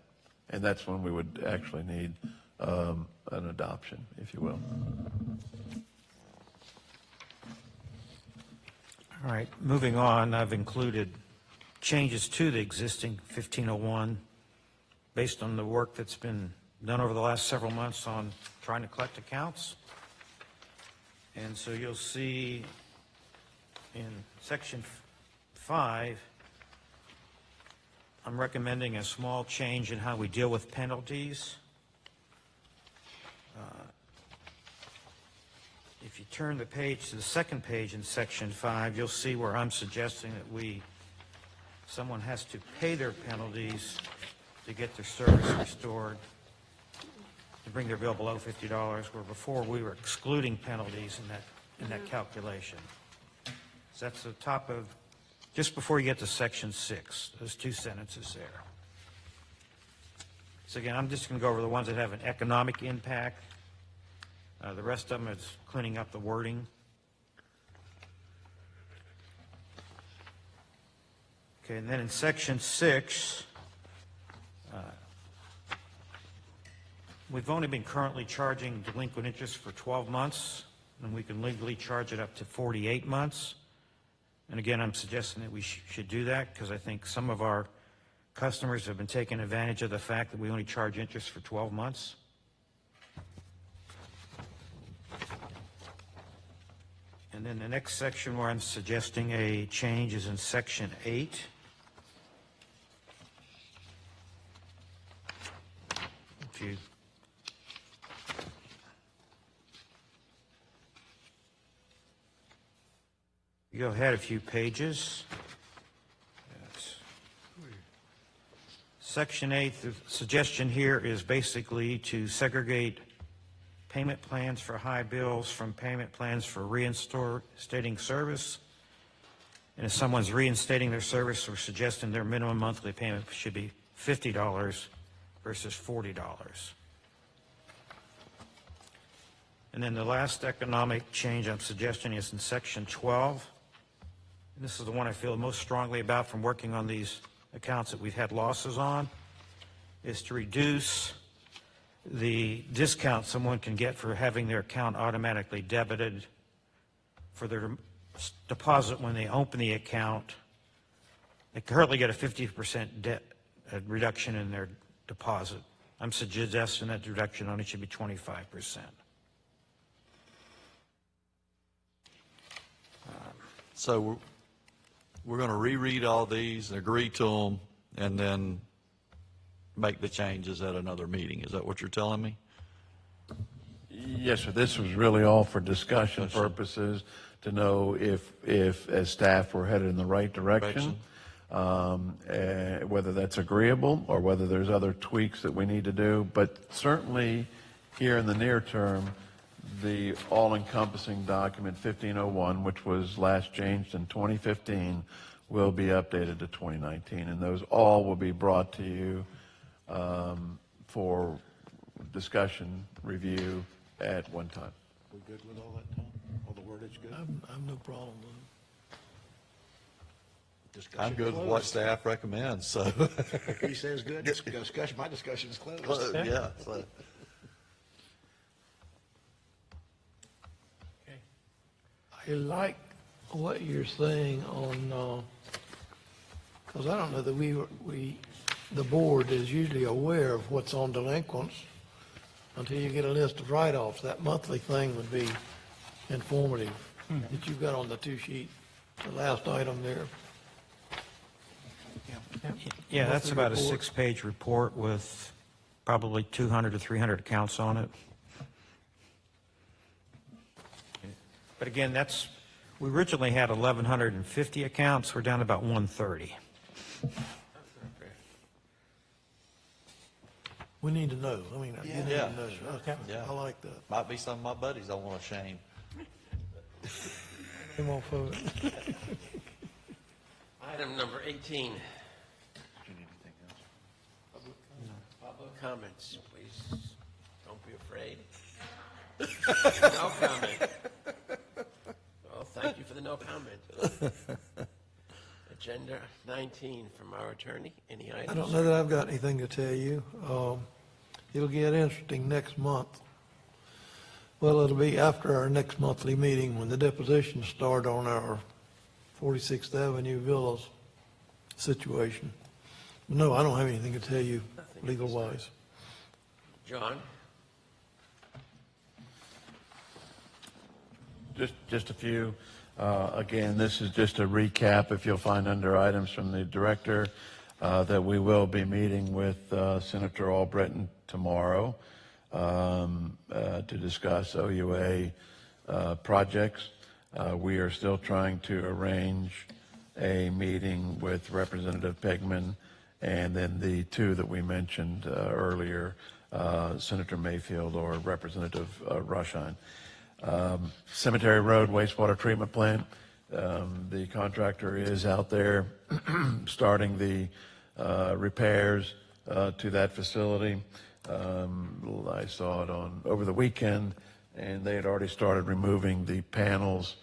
S5: And that's when we would actually need an adoption, if you will.
S7: All right, moving on, I've included changes to the existing 1501 based on the work that's been done over the last several months on trying to collect accounts. And so you'll see in section 5, I'm recommending a small change in how we deal with penalties. If you turn the page to the second page in section 5, you'll see where I'm suggesting that someone has to pay their penalties to get their service restored, to bring their bill below $50, where before we were excluding penalties in that calculation. So that's the top of, just before you get to section 6, those two sentences there. So again, I'm just going to go over the ones that have an economic impact. The rest of them is cleaning up the wording. Okay, and then in section 6, we've only been currently charging delinquent interest for 12 months, and we can legally charge it up to 48 months. And again, I'm suggesting that we should do that because I think some of our customers have been taking advantage of the fact that we only charge interest for 12 months. And then the next section where I'm suggesting a change is in section 8. If you go ahead a few pages. Section 8, the suggestion here is basically to segregate payment plans for high bills from payment plans for reinstating service. And if someone's reinstating their service, we're suggesting their minimum monthly payment should be $50 versus $40. And then the last economic change I'm suggesting is in section 12. And this is the one I feel most strongly about from working on these accounts that we've had losses on, is to reduce the discount someone can get for having their account automatically debited for their deposit when they open the account. They currently get a 50% reduction in their deposit I'm suggesting that the reduction only should be 25%.
S4: So we're going to reread all these, agree to them, and then make the changes at another meeting. Is that what you're telling me?
S5: Yes, sir. This was really all for discussion purposes, to know if as staff, we're headed in the right direction, whether that's agreeable or whether there's other tweaks that we need to do. But certainly, here in the near term, the all-encompassing document 1501, which was last changed in 2015, will be updated to 2019, and those all will be brought to you for discussion, review at one time.
S6: We good with all that, Tom? All the wordage good?
S2: I'm no problem with
S6: Discussion
S4: I'm good with
S6: closed.
S4: what staff recommends, so.
S6: If he says good, discussion, my discussion's closed.
S4: Yeah. So.
S2: I like what you're saying on, because I don't know that the board is usually aware of what's on delinquents until you get a list of write-offs. That monthly thing would be informative that you've got on the two-sheet, the last item there.
S7: Yeah, that's
S2: Monthly
S7: about a
S2: report.
S7: 6-page report with probably 200 to 300 accounts on it. But again, we originally had 1,150 accounts. We're down to about 130.
S2: We need to know. I mean, you need
S4: Yeah.
S2: to know. Okay.
S4: Yeah.
S2: I like that.
S4: Might be some of my buddies I want to shame.
S2: Come on, folks.
S1: Item number 18. Public comments, please. Don't be afraid. No comment. Well, thank you for the no comment. Agenda 19 from our attorney. Any items?
S2: I don't know that I've got anything to tell you. It'll get interesting next month. Well, it'll be after our next monthly meeting when the depositions start on our 46th Avenue Villas situation. No, I don't have anything to tell you legal-wise.
S1: John?
S5: Just a few. Again, this is just a recap, if you'll find under items from the director, that we will be meeting with Senator Albritton tomorrow to discuss OUA projects. We are still trying to arrange a meeting with Representative Pegman and then the two that we mentioned earlier, Senator Mayfield or Representative Rushine. Cemetery Road wastewater treatment plant. The contractor is out there starting the repairs to that facility. I saw it over the weekend, and they had already started removing the panels,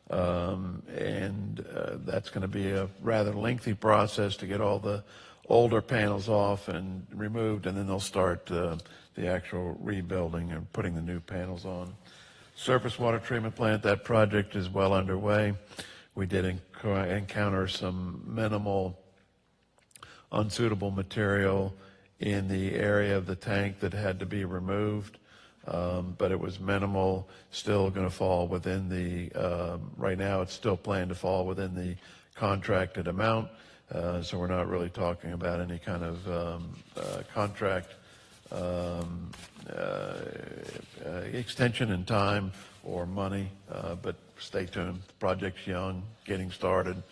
S5: and that's going to be a rather lengthy process to get all the older panels off and removed, and then they'll start the actual rebuilding and putting the new panels on. Surface water treatment plant, that project is well underway. We did encounter some minimal unsuitable material in the area of the tank that had to be removed, but it was minimal, still going to fall within the, right now it's still planned to fall within the contracted amount, so we're not really talking about any kind of contract extension in time or money, but stay tuned. The project's young, getting started.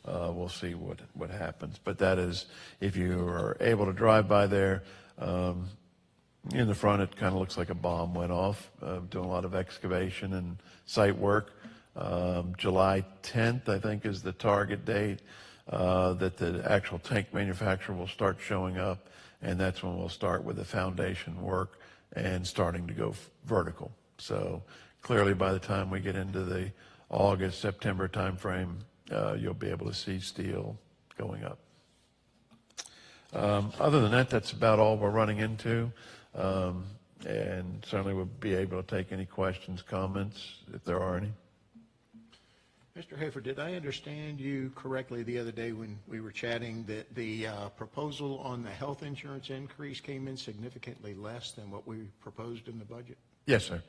S5: We'll see what happens. But that is, if you are able to drive by there, in the front it kind of looks like a bomb went off, doing a lot of excavation and site work. July 10th, I think, is the target date that the actual tank manufacturer will start showing up, and that's when we'll start with the foundation work and starting to go vertical. So clearly by the time we get into the August, September timeframe, you'll be able to see steel going up. Other than that, that's about all we're running into. And certainly we'll be able to take any questions, comments, if there are any.
S6: Mr. Hafer, did I understand you correctly the other day when we were chatting that the proposal on the health insurance increase came in significantly less than what we proposed in the budget?
S5: Yes, sir.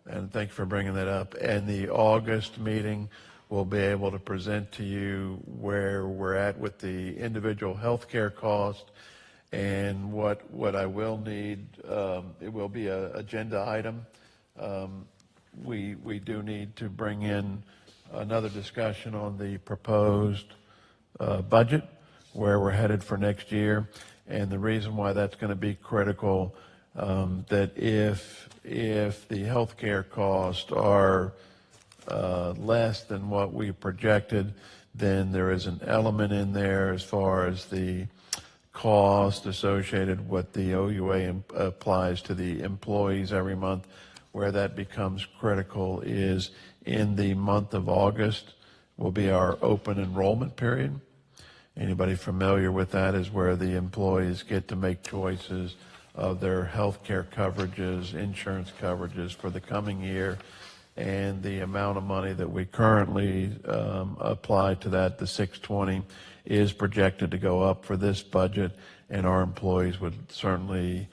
S5: And thank you for bringing that up. And the August meeting, we'll be able to present to you where we're at with the individual health care cost and what I will need. It will be an agenda item. We do need to bring in another discussion on the proposed budget, where we're headed for next year. And the reason why that's going to be critical, that if the healthcare costs are less than what we projected, then there is an element in there as far as the cost associated with the OUA applies to the employees every month. Where that becomes critical is in the month of August will be our open enrollment period. Anybody familiar with that is where the employees get to make choices of their health care coverages, insurance coverages for the coming year. And the amount of money that we currently apply to that, the $620, is projected to go up for this budget, and our employees would certainly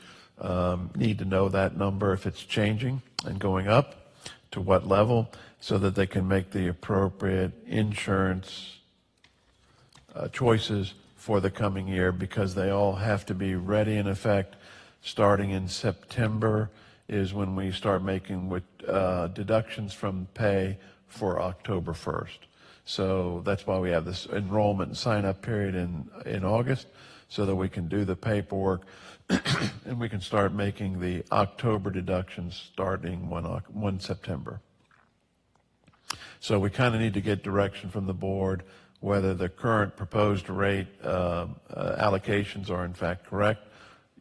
S5: need to know that number if it's changing and going up, to what level, so that they can make the appropriate insurance choices for the coming year, because they all have to be ready in effect. Starting in September is when we start making with deductions from pay for October 1st. So that's why we have this enrollment and sign-up period in August, so that we can do the paperwork and we can start making the October deductions starting 1 September. So we kind of need to get direction from the board whether the current proposed rate allocations are in fact correct.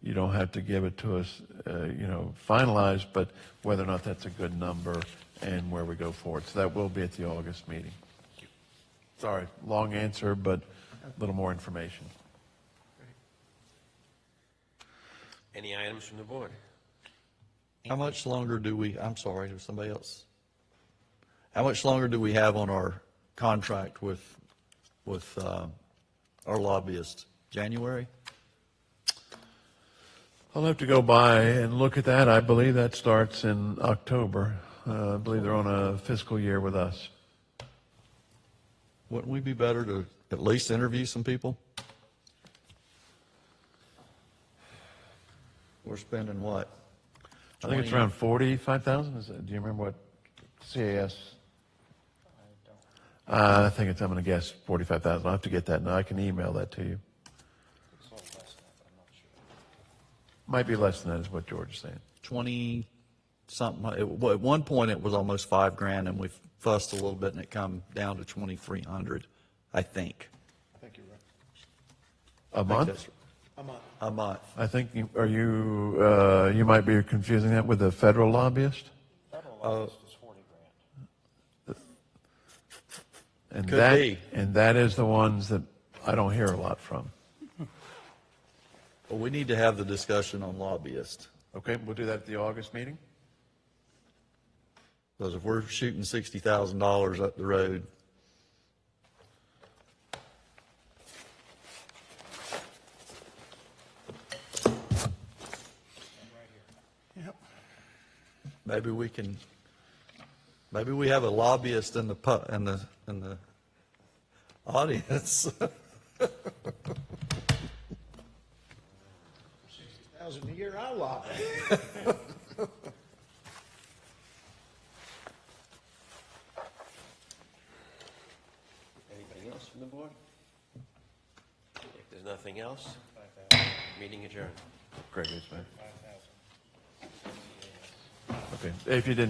S5: You don't have to give it to us, finalized, but whether or not that's a good number and where we go forward. So that will be at the August meeting. Sorry, long answer, but a little more information.
S1: Any items from the board?
S4: How much longer do we, I'm sorry, there's somebody else. How much longer do we have on our contract with our lobbyist? January?
S5: I'll have to go by and look at that. I believe that starts in October. I believe they're on a fiscal year with us.
S4: Wouldn't we be better to at least interview some people? We're spending what?
S5: I think it's around 45,000. Do you remember what CAS? I think I'm going to guess 45,000. I'll have to get that now. I can email that to you. Might be less than that, is what George is saying.
S4: 20 something. At one point it was almost $5,000, and we fussed a little bit, and it come down to 2,300, I think.
S6: I think you're right.
S5: A month?
S6: A month.
S4: A month.
S5: I think you might be confusing that with the federal lobbyist.
S6: Federal lobbyist is $40,000.
S5: And
S4: Could
S5: that,
S4: be.
S5: And that is the ones that I don't hear a lot from.
S4: Well, we need to have the discussion on lobbyists.
S5: Okay, we'll do that at the August meeting.
S4: Because if we're shooting $60,000 up the road,
S6: Yep.
S4: maybe we have a lobbyist in the audience.
S6: 60,000 a year, I'll lobby.
S1: Anything else from the board? If there's nothing else, meeting adjourned.
S5: Great, man. Okay, if you didn't